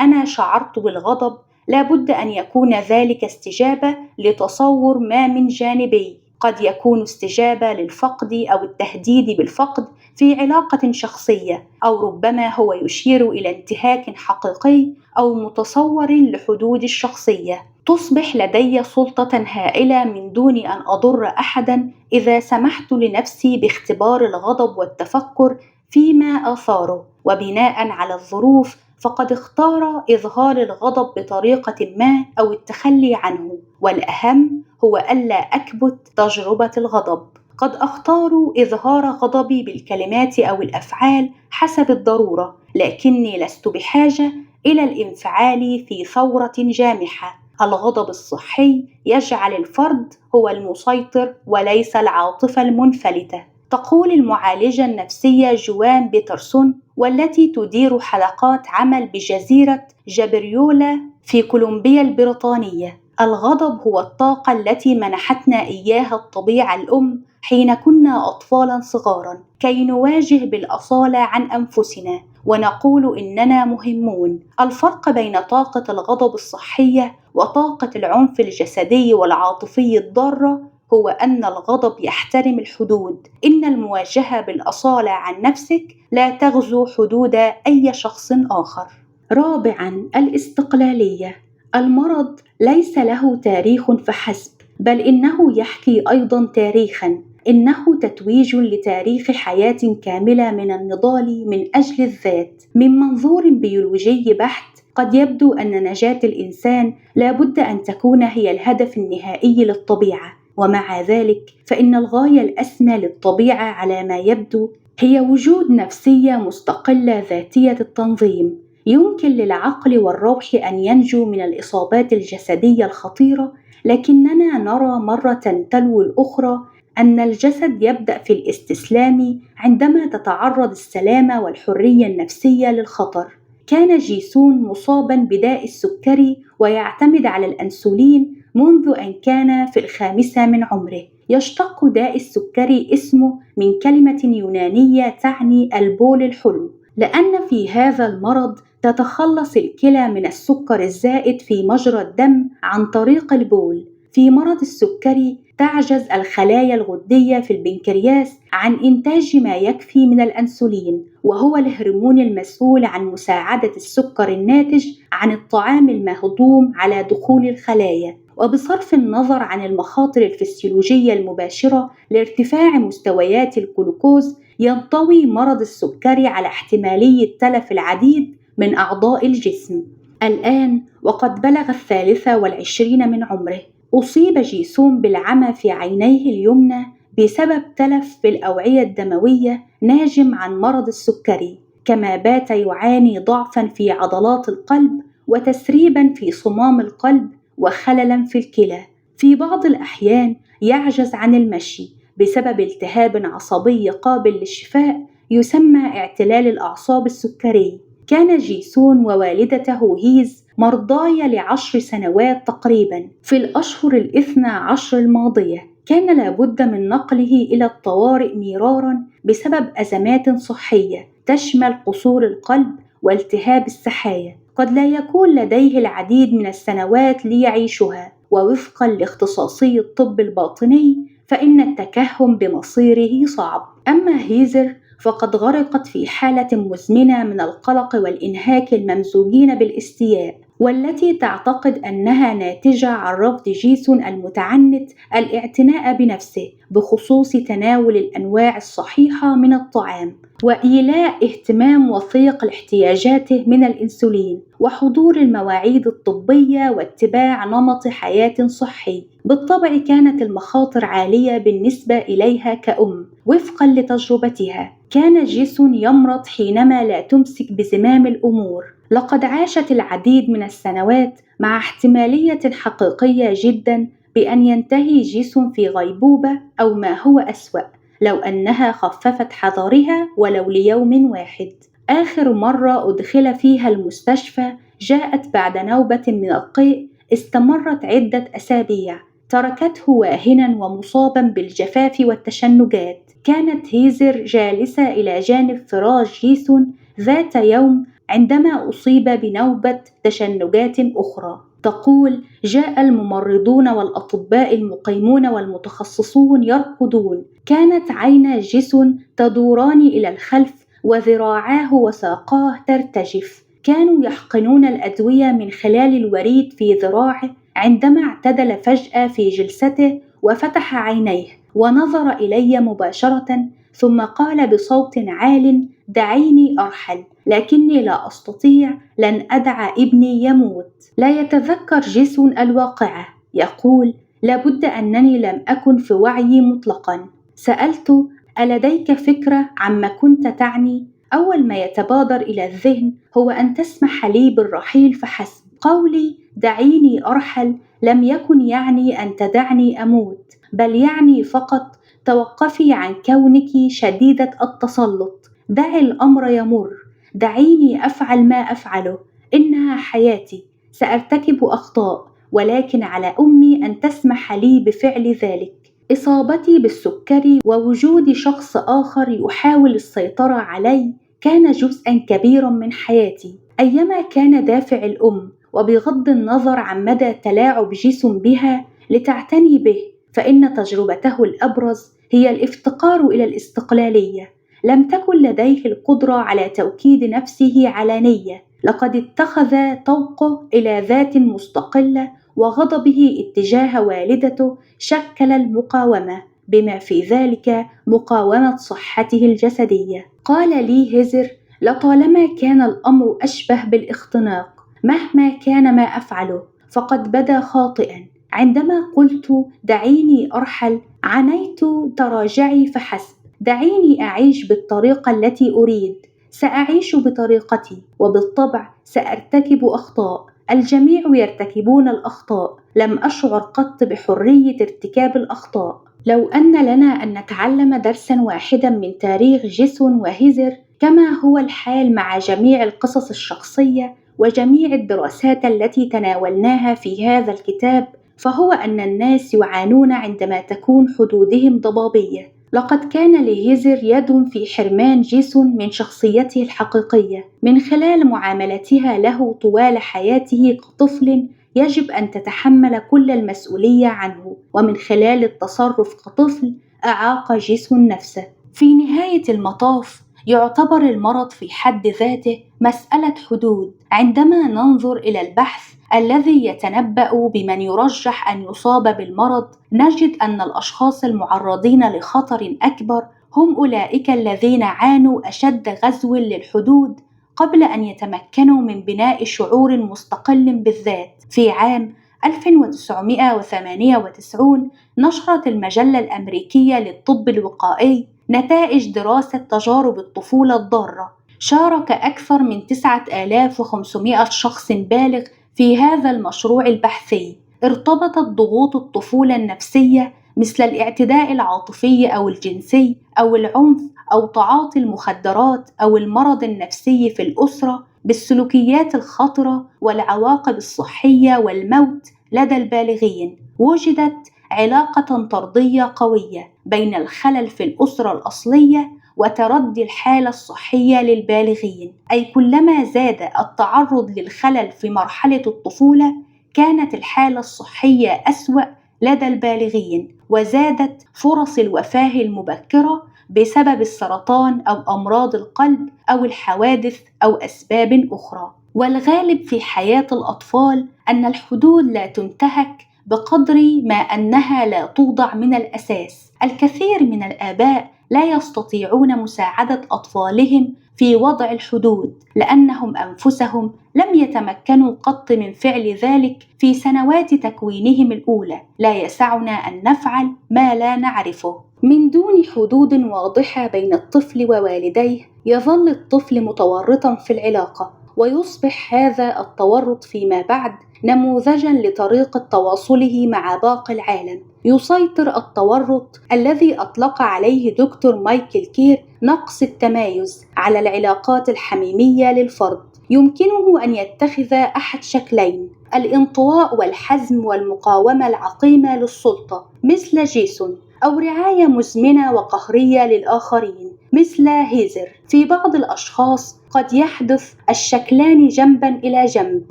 أنا شعرت بالغضب، لابد أن يكون ذلك استجابة لتصور ما من جانبي. قد يكون استجابة للفقد أو التهديد بالفقد في علاقة شخصية، أو ربما هو يشير إلى انتهاك حقيقي أو متصور لحدود الشخصية. تصبح لدي سلطة هائلة من دون أن أضر أحدا إذا سمحت لنفسي باختبار الغضب والتفكر فيما آثاره، وبناء على الظروف فقد اختار إظهار الغضب بطريقة ما أو التخلي عنه. والأهم هو ألا أكبت تجربة الغضب. قد أختار إظهار غضبي بالكلمات أو الأفعال حسب الضرورة، لكني لست بحاجة إلى الانفعال في ثورة جامحة. الغضب الصحي يجعل الفرد هو المسيطر وليس العاطفة المنفلتة. تقول المعالجة النفسية جوان بيترسون، والتي تدير حلقات عمل بجزيرة جابريولا في كولومبيا البريطانية: الغضب هو الطاقة التي منحتنا إياها الطبيعة الأم حين كنا أطفالاً صغاراً، كي نواجه بالأصالة عن أنفسنا ونقول إننا مهمون. الفرق بين طاقة الغضب الصحية وطاقة العنف الجسدي والعاطفي الضارة هو أن الغضب يحترم الحدود. إن المواجهة بالأصالة عن نفسك لا تغزو حدود أي شخص آخر. رابعاً، الاستقلالية. المرض ليس له تاريخ فحسب، بل إنه يحكي أيضاً تاريخاً. إنه تتويج لتاريخ حياة كاملة من النضال من أجل الذات. من منظور بيولوجي بحت، قد يبدو أن نجاة الإنسان لا بد أن تكون هي الهدف النهائي للطبيعة، ومع ذلك فإن الغاية الأسمى للطبيعة على ما يبدو هي وجود نفسية مستقلة ذاتية التنظيم، يمكن للعقل والروح أن ينجو من الإصابات الجسدية الخطيرة، لكننا نرى مرة تلو الأخرى أن الجسد يبدأ في الاستسلام عندما تتعرض السلامة والحرية النفسية للخطر. كان جيسون مصابا بداء السكري ويعتمد على الأنسولين منذ أن كان في ال5 من عمره. يشتق داء السكري اسمه من كلمة يونانية تعني البول الحلو، لأن في هذا المرض تتخلص الكلى من السكر الزائد في مجرى الدم عن طريق البول. في مرض السكري تعجز الخلايا الغدية في البنكرياس عن إنتاج ما يكفي من الأنسولين، وهو الهرمون المسؤول عن مساعدة السكر الناتج عن الطعام المهضوم على دخول الخلايا. وبصرف النظر عن المخاطر الفسيولوجية المباشرة لارتفاع مستويات الجلوكوز، ينطوي مرض السكري على احتمالية تلف العديد من أعضاء الجسم. الآن وقد بلغ 23 من عمره، أصيب جيسون بالعمى في عينيه اليمنى بسبب تلف في الأوعية الدموية ناجم عن مرض السكري، كما بات يعاني ضعفا في عضلات القلب وتسريبا في صمام القلب وخللا في الكلى. في بعض الأحيان يعجز عن المشي بسبب التهاب عصبي قابل للشفاء يسمى اعتلال الأعصاب السكري. كان جيسون ووالدته هيز مرضاي ل10 سنوات تقريبا. في الأشهر 12 الماضية كان لابد من نقله إلى الطوارئ مرارا بسبب أزمات صحية تشمل قصور القلب والتهاب السحايا قد لا يكون لديه العديد من السنوات ليعيشها. ووفقا لاختصاصي الطب الباطني فإن التكهن بمصيره صعب. أما هيزر فقد غرقت في حالة مزمنة من القلق والإنهاك الممزوجين بالاستياء، والتي تعتقد أنها ناتجة عن رفض جيسون المتعنت الاعتناء بنفسه بخصوص تناول الأنواع الصحيحة من الطعام، وإيلاء اهتمام وثيق لاحتياجاته من الإنسولين، وحضور المواعيد الطبية واتباع نمط حياة صحي. بالطبع كانت المخاطر عالية بالنسبة إليها كأم. وفقا لتجربتها كان جيسون يمرض حينما لا تمسك بزمام الأمور. لقد عاشت العديد من السنوات مع احتمالية حقيقية جدا بأن ينتهي جيسون في غيبوبة أو ما هو أسوأ لو أنها خففت حذرها ولو ليوم واحد. آخر مرة أدخل فيها المستشفى جاءت بعد نوبة من القيء استمرت عدة أسابيع، تركته واهنا ومصابا بالجفاف والتشنجات. كانت هيزر جالسة إلى جانب فراش جيسون ذات يوم عندما أصيب بنوبة تشنجات أخرى. تقول: جاء الممرضون والأطباء المقيمون والمتخصصون يركضون. كانت عينا جيسون تدوران إلى الخلف وذراعاه وساقاه ترتجف. كانوا يحقنون الأدوية من خلال الوريد في ذراعه عندما اعتدل فجأة في جلسته وفتح عينيه ونظر إلي مباشرة، ثم قال بصوت عال: دعيني أرحل، لكني لا أستطيع، لن أدع ابني يموت. لا يتذكر جيسون الواقعة. يقول: لابد أنني لم أكن في وعيي مطلقا. سألت: ألديك فكرة عما كنت تعني؟ أول ما يتبادر إلى الذهن هو أن تسمح لي بالرحيل فحسب. قولي دعيني أرحل لم يكن يعني أن تدعني أموت، بل يعني فقط توقفي عن كونك شديدة التسلط. دعي الأمر يمر، دعيني أفعل ما أفعله، إنها حياتي، سأرتكب أخطاء، ولكن على أمي أن تسمح لي بفعل ذلك. إصابتي بالسكري ووجود شخص آخر يحاول السيطرة علي كان جزءا كبيرا من حياتي. أيما كان دافع الأم، وبغض النظر عن مدى تلاعب جيسون بها لتعتني به، فإن تجربته الأبرز هي الافتقار إلى الاستقلالية. لم تكن لديه القدرة على توكيد نفسه علانية. لقد اتخذ طوقه إلى ذات مستقلة، وغضبه اتجاه والدته شكل المقاومة، بما في ذلك مقاومة صحته الجسدية. قال لي هيزر: لطالما كان الأمر أشبه بالاختناق. مهما كان ما أفعله فقد بدا خاطئا. عندما قلت دعيني أرحل عنيت تراجعي فحسب. دعيني أعيش بالطريقة التي أريد. سأعيش بطريقتي، وبالطبع سأرتكب أخطاء. الجميع يرتكبون الأخطاء، لم أشعر قط بحرية ارتكاب الأخطاء. لو أن لنا أن نتعلم درسًا واحدًا من تاريخ جيسون وهيزر، كما هو الحال مع جميع القصص الشخصية وجميع الدراسات التي تناولناها في هذا الكتاب، فهو أن الناس يعانون عندما تكون حدودهم ضبابية. لقد كان لهيزر يد في حرمان جيسون من شخصيته الحقيقية من خلال معاملتها له طوال حياته كطفل يجب أن تتحمل كل المسؤولية عنه، ومن خلال التصرف كطفل أعاق جيسون نفسه. في نهاية المطاف يعتبر المرض في حد ذاته مسألة حدود. عندما ننظر إلى البحث الذي يتنبأ بمن يرجح أن يصاب بالمرض، نجد أن الأشخاص المعرضين لخطر أكبر هم أولئك الذين عانوا أشد غزو للحدود قبل أن يتمكنوا من بناء شعور مستقل بالذات. في عام 1998 نشرت المجلة الأمريكية للطب الوقائي نتائج دراسة تجارب الطفولة الضارة. شارك أكثر من 9500 شخص بالغ في هذا المشروع البحثي. ارتبطت ضغوط الطفولة النفسية مثل الاعتداء العاطفي أو الجنسي أو العنف أو تعاطي المخدرات أو المرض النفسي في الأسرة بالسلوكيات الخطرة والعواقب الصحية والموت لدى البالغين. وجدت علاقة طردية قوية بين الخلل في الأسرة الأصلية وتردي الحالة الصحية للبالغين، أي كلما زاد التعرض للخلل في مرحلة الطفولة كانت الحالة الصحية أسوأ لدى البالغين، وزادت فرص الوفاة المبكرة بسبب السرطان أو أمراض القلب أو الحوادث أو أسباب أخرى. والغالب في حياة الأطفال أن الحدود لا تنتهك بقدر ما أنها لا توضع من الأساس. الكثير من الآباء لا يستطيعون مساعدة أطفالهم في وضع الحدود لأنهم أنفسهم لم يتمكنوا قط من فعل ذلك في سنوات تكوينهم الأولى. لا يسعنا أن نفعل ما لا نعرفه. من دون حدود واضحة بين الطفل ووالديه يظل الطفل متورطا في العلاقة، ويصبح هذا التورط فيما بعد نموذجا لطريقة تواصله مع باقي العالم. يسيطر التورط الذي أطلق عليه دكتور مايكل كير نقص التمايز على العلاقات الحميمية للفرد. يمكنه أن يتخذ أحد شكلين: الانطواء والحزم والمقاومة العقيمة للسلطة مثل جيسون، أو رعاية مزمنة وقهرية للآخرين مثل هيزر. في بعض الأشخاص قد يحدث الشكلان جنبا إلى جنب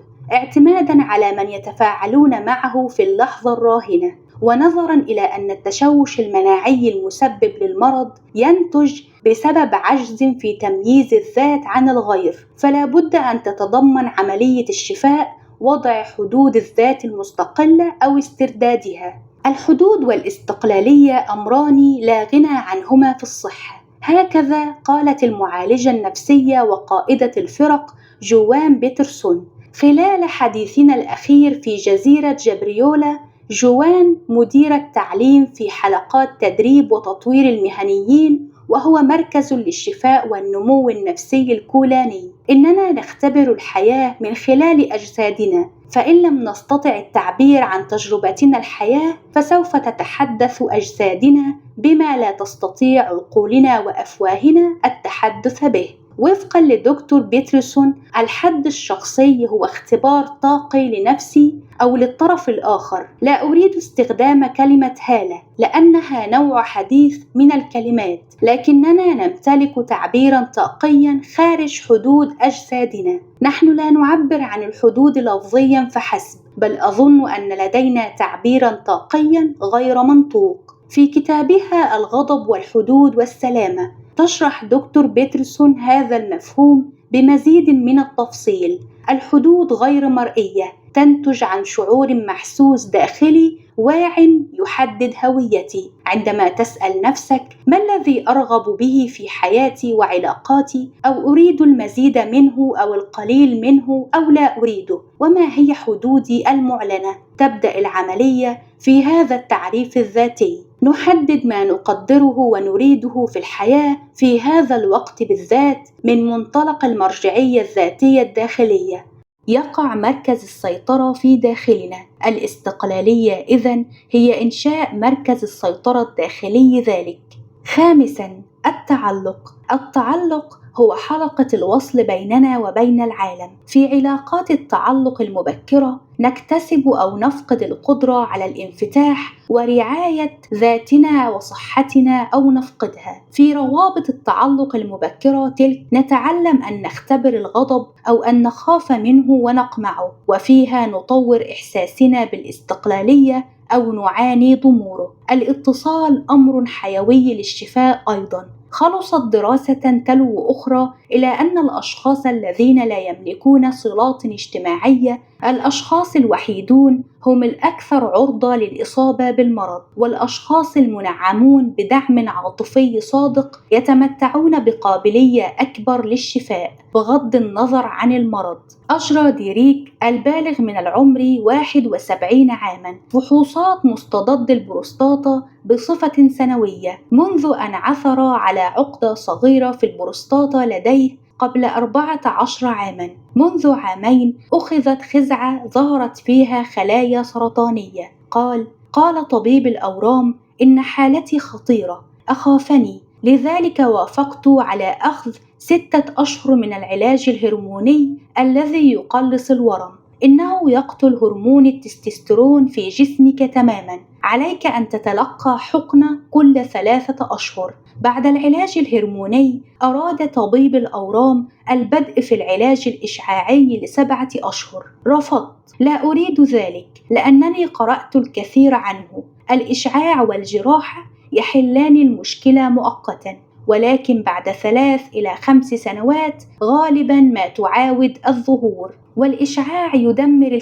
اعتمادا على من يتفاعلون معه في اللحظة الراهنة، ونظرا إلى أن التشوش المناعي المسبب للمرض ينتج بسبب عجز في تمييز الذات عن الغير، فلا بد أن تتضمن عملية الشفاء وضع حدود الذات المستقلة أو استردادها. الحدود والاستقلالية أمران لا غنى عنهما في الصحة. هكذا قالت المعالجة النفسية وقائدة الفرق جوان بيترسون خلال حديثنا الأخير في جزيرة جبريولا. جوان مديرة تعليم في حلقات تدريب وتطوير المهنيين، وهو مركز للشفاء والنمو النفسي الكولاني. إننا نختبر الحياة من خلال أجسادنا، فإن لم نستطع التعبير عن تجربتنا الحياة فسوف تتحدث أجسادنا بما لا تستطيع عقولنا وأفواهنا التحدث به. وفقا لدكتور بيترسون، الحد الشخصي هو اختبار طاقي لنفسي أو للطرف الآخر. لا أريد استخدام كلمة هالة لأنها نوع حديث من الكلمات، لكننا نمتلك تعبيرا طاقيا خارج حدود أجسادنا. نحن لا نعبر عن الحدود لفظيا فحسب، بل أظن أن لدينا تعبيرا طاقيا غير منطوق. في كتابها الغضب والحدود والسلامة تشرح دكتور بيترسون هذا المفهوم بمزيد من التفصيل. الحدود غير مرئية تنتج عن شعور محسوس داخلي واع يحدد هويتي. عندما تسأل نفسك ما الذي أرغب به في حياتي وعلاقاتي، أو أريد المزيد منه أو القليل منه أو لا أريده، وما هي حدودي المعلنة، تبدأ العملية في هذا التعريف الذاتي. نحدد ما نقدره ونريده في الحياة في هذا الوقت بالذات من منطلق المرجعية الذاتية الداخلية. يقع مركز السيطرة في داخلنا. الاستقلالية إذن هي إنشاء مركز السيطرة الداخلي ذلك. خامساً، التعلق هو حلقة الوصل بيننا وبين العالم. في علاقات التعلق المبكرة نكتسب أو نفقد القدرة على الانفتاح ورعاية ذاتنا وصحتنا أو نفقدها. في روابط التعلق المبكرة تلك نتعلم أن نختبر الغضب أو أن نخاف منه ونقمعه، وفيها نطور إحساسنا بالاستقلالية أو نعاني ضموره. الاتصال أمر حيوي للشفاء أيضاً. خلصت دراسة تلو أخرى إلى أن الأشخاص الذين لا يملكون صلات اجتماعية، الأشخاص الوحيدون، هم الأكثر عرضة للإصابة بالمرض، والأشخاص المنعمون بدعم عاطفي صادق يتمتعون بقابلية أكبر للشفاء بغض النظر عن المرض. أجرى ديريك البالغ من العمر 71 عاماً فحوصات مستضد البروستاتا بصفة سنوية منذ أن عثر على عقدة صغيرة في البروستاتا لديه قبل 14 عاماً. منذ عامين أخذت خزعة ظهرت فيها خلايا سرطانية. قال طبيب الأورام: إن حالتي خطيرة، أخافني، لذلك وافقت على أخذ 6 أشهر من العلاج الهرموني الذي يقلص الورم. إنه يقتل هرمون التستوستيرون في جسمك تماماً. عليك أن تتلقى حقنة كل 3 أشهر. بعد العلاج الهرموني أراد طبيب الأورام البدء في العلاج الإشعاعي ل7 أشهر. رفضت. لا أريد ذلك لأنني قرأت الكثير عنه. الإشعاع والجراحة يحلان المشكلة مؤقتاً، ولكن بعد 3 إلى 5 سنوات غالباً ما تعاود الظهور. والإشعاع يدمر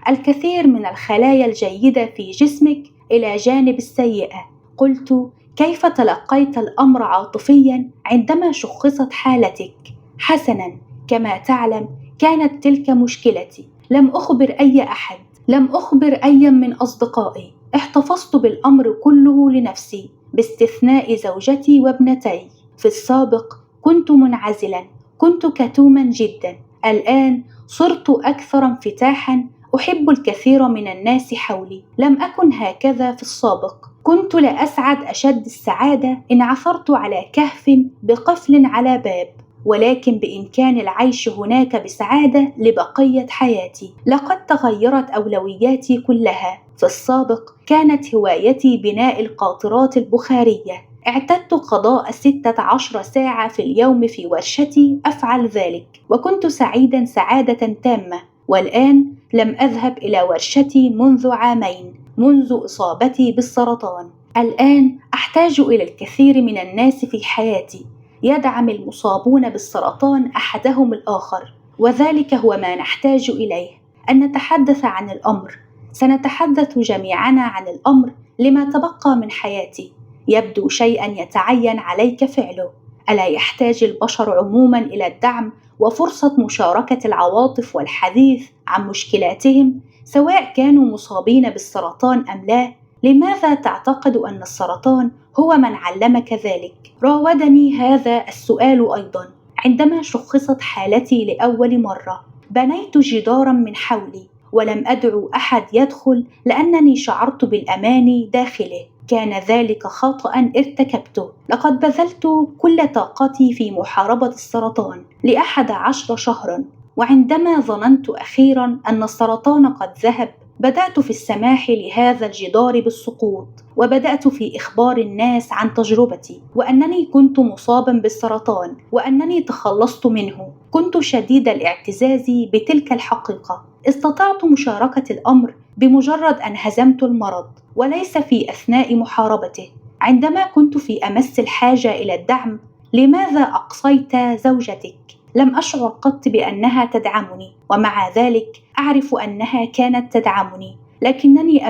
الكثير من الخلايا الجيدة في جسمك إلى جانب السيئة. قلت: كيف تلقيت الأمر عاطفياً عندما شخصت حالتك؟ حسناً، كما تعلم كانت تلك مشكلتي. لم أخبر أي أحد، لم أخبر أي من أصدقائي. احتفظت بالأمر كله لنفسي باستثناء زوجتي وابنتي. في السابق كنت منعزلاً، كنت كتوماً جداً. الآن صرت أكثر انفتاحاً، أحب الكثير من الناس حولي. لم أكن هكذا في السابق. كنت لأسعد أشد السعادة إن عثرت على كهف بقفل على باب، ولكن بإمكاني العيش هناك بسعادة لبقية حياتي. لقد تغيرت أولوياتي كلها. في السابق كانت هوايتي بناء القاطرات البخارية. اعتدت قضاء 16 ساعة في اليوم في ورشتي أفعل ذلك، وكنت سعيدا سعادة تامة. والآن لم أذهب إلى ورشتي منذ عامين، منذ إصابتي بالسرطان. الآن أحتاج إلى الكثير من الناس في حياتي. يدعم المصابون بالسرطان أحدهم الآخر، وذلك هو ما نحتاج إليه، أن نتحدث عن الأمر. سنتحدث جميعنا عن الأمر لما تبقى من حياتي. يبدو شيئا يتعين عليك فعله. ألا يحتاج البشر عموما إلى الدعم وفرصة مشاركة العواطف والحديث عن مشكلاتهم، سواء كانوا مصابين بالسرطان أم لا؟ لماذا تعتقد أن السرطان هو من علمك ذلك؟ راودني هذا السؤال أيضا عندما شخصت حالتي لأول مرة. بنيت جدارا من حولي ولم أدعو أحد يدخل لأنني شعرت بالأمان داخله. كان ذلك خطأ ارتكبته. لقد بذلت كل طاقتي في محاربة السرطان ل11 شهرا، وعندما ظننت أخيرا أن السرطان قد ذهب، بدأت في السماح لهذا الجدار بالسقوط، وبدأت في إخبار الناس عن تجربتي، وأنني كنت مصابا بالسرطان وأنني تخلصت منه. كنت شديد الاعتزاز بتلك الحقيقة. استطعت مشاركة الأمر بمجرد أن هزمت المرض، وليس في أثناء محاربته. عندما كنت في أمس الحاجة إلى الدعم، لماذا أقصيت زوجتك؟ لم أشعر قط بأنها تدعمني، ومع ذلك أعرف أنها كانت تدعمني، لكنني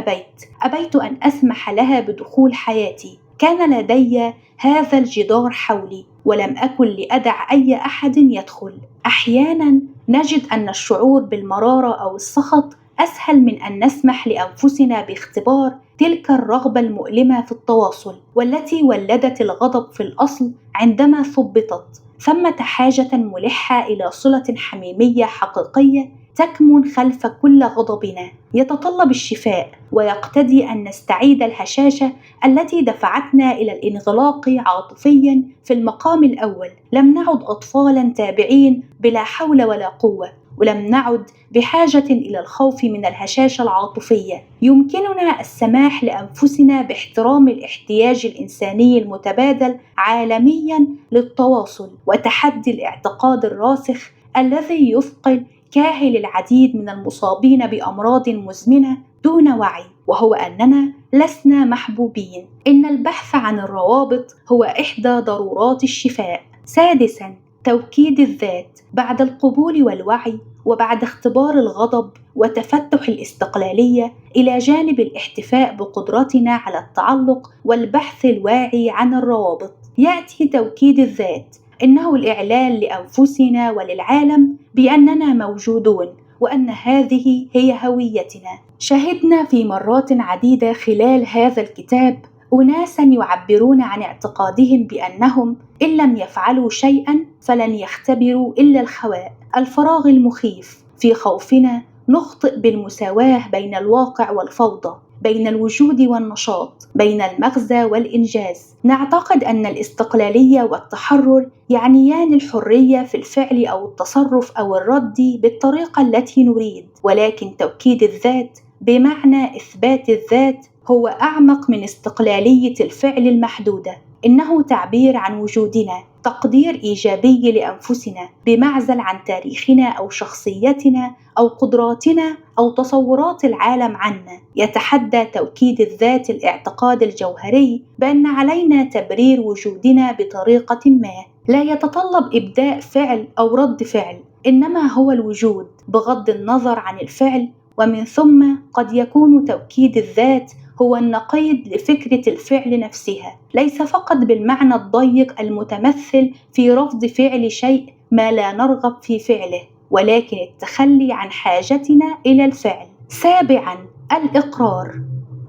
أبيت أن أسمح لها بدخول حياتي. كان لدي هذا الجدار حولي، ولم أكن لأدع أي أحد يدخل. أحيانا نجد أن الشعور بالمرارة أو السخط أسهل من أن نسمح لأنفسنا باختبار تلك الرغبة المؤلمة في التواصل والتي ولدت الغضب في الأصل عندما ثبطت. ثمة حاجة ملحة إلى صلة حميمية حقيقية تكمن خلف كل غضبنا، يتطلب الشفاء ويقتضي أن نستعيد الهشاشة التي دفعتنا إلى الانغلاق عاطفيا في المقام الأول. لم نعد أطفالا تابعين بلا حول ولا قوة، ولم نعد بحاجة إلى الخوف من الهشاشة العاطفية. يمكننا السماح لأنفسنا باحترام الاحتياج الإنساني المتبادل عالميا للتواصل، وتحدي الاعتقاد الراسخ الذي يثقل كاهل العديد من المصابين بأمراض مزمنة دون وعي، وهو أننا لسنا محبوبين. إن البحث عن الروابط هو إحدى ضرورات الشفاء. سادساً، توكيد الذات. بعد القبول والوعي، وبعد اختبار الغضب وتفتح الاستقلالية، إلى جانب الاحتفاء بقدرتنا على التعلق والبحث الواعي عن الروابط، يأتي توكيد الذات. إنه الإعلان لأنفسنا وللعالم بأننا موجودون، وأن هذه هي هويتنا. شهدنا في مرات عديدة خلال هذا الكتاب أناسا يعبرون عن اعتقادهم بأنهم إن لم يفعلوا شيئا فلن يختبروا إلا الخواء، الفراغ المخيف. في خوفنا نخطئ بالمساواة بين الواقع والفوضى، بين الوجود والنشاط، بين المغزى والإنجاز. نعتقد أن الاستقلالية والتحرر يعنيان الحرية في الفعل أو التصرف أو الرد بالطريقة التي نريد، ولكن توكيد الذات بمعنى إثبات الذات هو أعمق من استقلالية الفعل المحدودة. إنه تعبير عن وجودنا، تقدير إيجابي لأنفسنا بمعزل عن تاريخنا أو شخصيتنا أو قدراتنا أو تصورات العالم عنا. يتحدى توكيد الذات الاعتقاد الجوهري بأن علينا تبرير وجودنا بطريقة ما، لا يتطلب إبداء فعل أو رد فعل، إنما هو الوجود بغض النظر عن الفعل. ومن ثم قد يكون توكيد الذات هو النقيض لفكرة الفعل نفسها، ليس فقط بالمعنى الضيق المتمثل في رفض فعل شيء ما لا نرغب في فعله، ولكن التخلي عن حاجتنا إلى الفعل. سابعاً، الإقرار.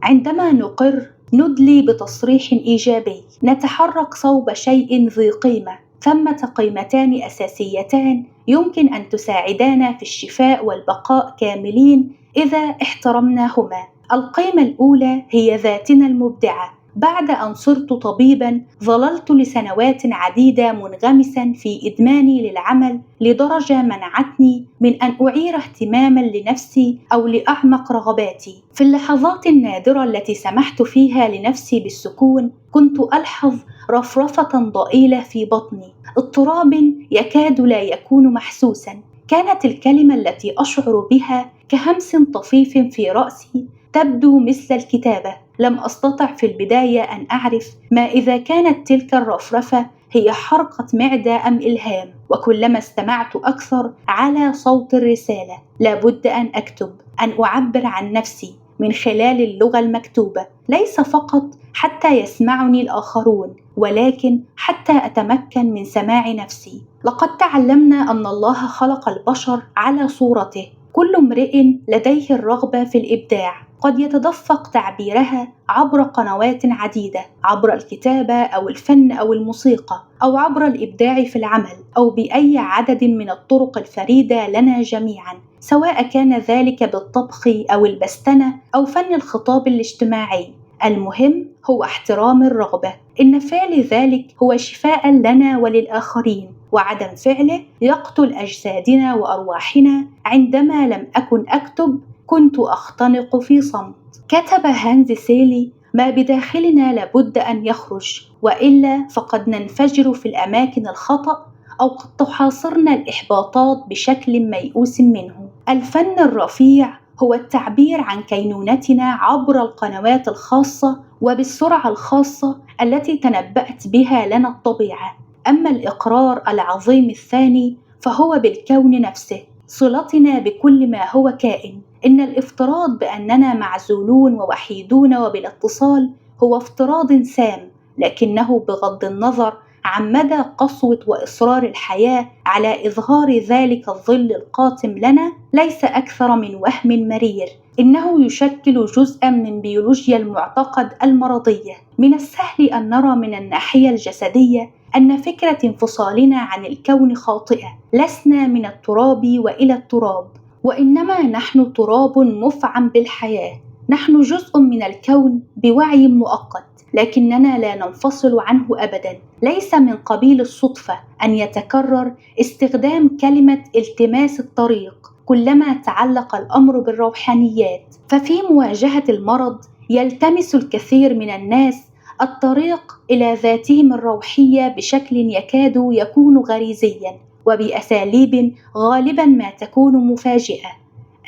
عندما نقر ندلي بتصريح إيجابي، نتحرك صوب شيء ذي قيمة. ثمة قيمتان أساسيتان يمكن أن تساعدانا في الشفاء والبقاء كاملين إذا احترمناهما. القيمة الأولى هي ذاتنا المبدعة. بعد أن صرت طبيباً ظللت لسنوات عديدة منغمساً في إدماني للعمل لدرجة منعتني من أن أعير اهتماماً لنفسي أو لأعمق رغباتي. في اللحظات النادرة التي سمحت فيها لنفسي بالسكون كنت ألحظ رفرفة ضئيلة في بطني، اضطراب يكاد لا يكون محسوساً. كانت الكلمة التي أشعر بها كهمس طفيف في رأسي، تبدو مثل الكتابة. لم أستطع في البداية أن أعرف ما إذا كانت تلك الرفرفة هي حرقة معدة أم إلهام. وكلما استمعت أكثر على صوت الرسالة، لابد أن أكتب، أن أعبر عن نفسي من خلال اللغة المكتوبة، ليس فقط حتى يسمعني الآخرون، ولكن حتى أتمكن من سماع نفسي. لقد تعلمنا أن الله خلق البشر على صورته، كل امرئ لديه الرغبة في الإبداع، قد يتدفق تعبيرها عبر قنوات عديدة، عبر الكتابة أو الفن أو الموسيقى، أو عبر الإبداع في العمل، أو بأي عدد من الطرق الفريدة لنا جميعاً، سواء كان ذلك بالطبخ أو البستنة أو فن الخطاب الاجتماعي. المهم هو احترام الرغبة. إن فعل ذلك هو شفاء لنا وللآخرين، وعدم فعله يقتل أجسادنا وأرواحنا. عندما لم أكن أكتب كنت أختنق في صمت. كتب هانز سيلي: ما بداخلنا لابد أن يخرج، وإلا فقد ننفجر في الأماكن الخطأ، أو قد تحاصرنا الإحباطات بشكل ميؤوس منه. الفن الرفيع هو التعبير عن كينونتنا عبر القنوات الخاصة وبالسرعة الخاصة التي تنبأت بها لنا الطبيعة. أما الإقرار العظيم الثاني فهو بالكون نفسه، صلتنا بكل ما هو كائن. إن الافتراض بأننا معزولون ووحيدون وبلا اتصال هو افتراض سام، لكنه بغض النظر عن مدى قسوة وإصرار الحياة على إظهار ذلك الظل القاتم لنا ليس أكثر من وهم مرير إنه يشكل جزءا من بيولوجيا المعتقد المرضية. من السهل أن نرى من الناحية الجسدية أن فكرة انفصالنا عن الكون خاطئة. لسنا من التراب وإلى التراب، وإنما نحن تراب مفعم بالحياة. نحن جزء من الكون بوعي مؤقت، لكننا لا ننفصل عنه أبدا. ليس من قبيل الصدفة أن يتكرر استخدام كلمة التماس الطريق كلما تعلق الأمر بالروحانيات. ففي مواجهة المرض يلتمس الكثير من الناس الطريق إلى ذاتهم الروحية بشكل يكاد يكون غريزيا، وبأساليب غالبا ما تكون مفاجئة.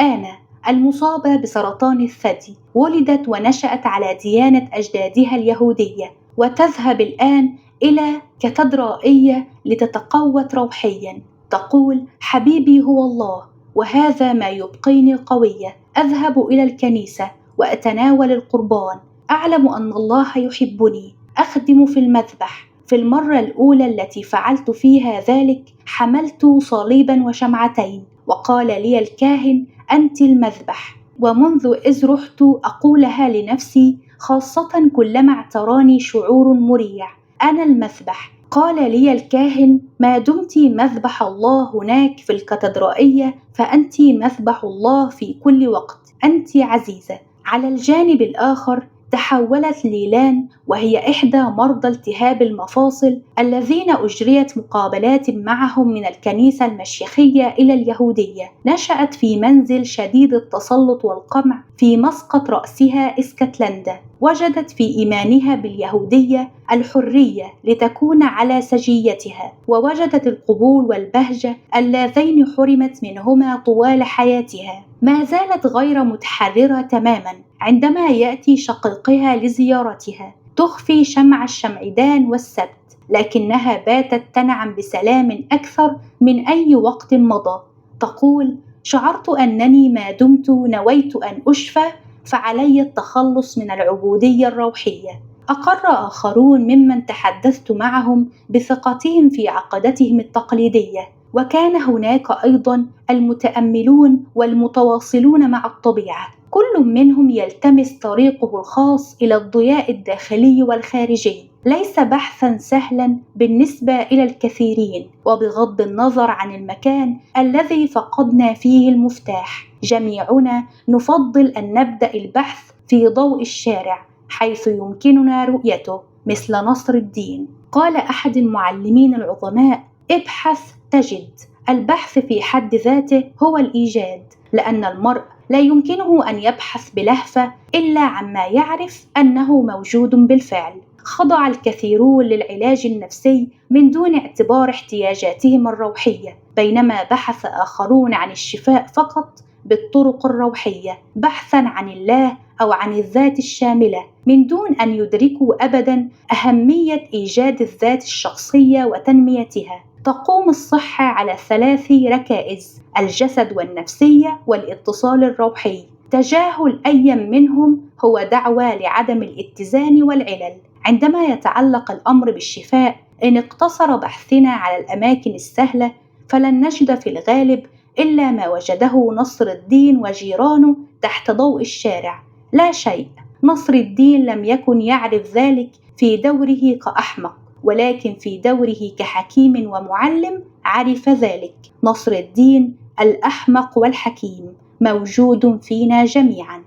آنا المصابة بسرطان الثدي ولدت ونشأت على ديانة أجدادها اليهودية، وتذهب الآن إلى كاتدرائية لتتقوت روحيا. تقول: حبيبي هو الله، وهذا ما يبقيني قوية. أذهب إلى الكنيسة وأتناول القربان. أعلم أن الله يحبني. أخدم في المذبح. في المرة الأولى التي فعلت فيها ذلك حملت صليبا وشمعتين، وقال لي الكاهن: أنت المذبح. ومنذ إذ رحت أقولها لنفسي، خاصة كلما اعتراني شعور مريع: أنا المذبح. قال لي الكاهن: ما دمت مذبح الله هناك في الكاتدرائية فأنت مذبح الله في كل وقت. أنت عزيزة. على الجانب الآخر تحولت ليلان، وهي إحدى مرضى التهاب المفاصل الذين أجريت مقابلات معهم من الكنيسة المشيخية إلى اليهودية. نشأت في منزل شديد التسلط والقمع في مسقط رأسها اسكتلندا. وجدت في إيمانها باليهودية الحرية لتكون على سجيتها، ووجدت القبول والبهجة اللذين حرمت منهما طوال حياتها. ما زالت غير متحررة تماما عندما يأتي شقيقها لزيارتها. تخفي شمع الشمعدان والسبت، لكنها باتت تنعم بسلام أكثر من أي وقت مضى. تقول: شعرت أنني ما دمت نويت أن أشفى فعلي التخلص من العبودية الروحية. أقر آخرون ممن تحدثت معهم بثقتهم في عقيدتهم التقليدية. وكان هناك أيضا المتأملون والمتواصلون مع الطبيعة، كل منهم يلتمس طريقه الخاص إلى الضياء الداخلي والخارجي. ليس بحثا سهلا بالنسبة إلى الكثيرين، وبغض النظر عن المكان الذي فقدنا فيه المفتاح، جميعنا نفضل أن نبدأ البحث في ضوء الشارع حيث يمكننا رؤيته، مثل نصر الدين. قال أحد المعلمين العظماء: ابحث تجد. البحث في حد ذاته هو الإيجاد، لأن المرء لا يمكنه أن يبحث بلهفة إلا عما يعرف أنه موجود بالفعل. خضع الكثيرون للعلاج النفسي من دون اعتبار احتياجاتهم الروحية، بينما بحث آخرون عن الشفاء فقط بالطرق الروحية، بحثا عن الله أو عن الذات الشاملة، من دون أن يدركوا أبدا أهمية إيجاد الذات الشخصية وتنميتها. تقوم الصحة على 3 ركائز: الجسد والنفسية والاتصال الروحي. تجاهل أي منهم هو دعوة لعدم الاتزان والعلل. عندما يتعلق الأمر بالشفاء، إن اقتصر بحثنا على الأماكن السهلة فلن نجد في الغالب إلا ما وجده نصر الدين وجيرانه تحت ضوء الشارع. لا شيء. نصر الدين لم يكن يعرف ذلك في دوره كأحمق، ولكن في دوره كحكيم ومعلم عرف ذلك. نصر الدين الأحمق والحكيم موجود فينا جميعا.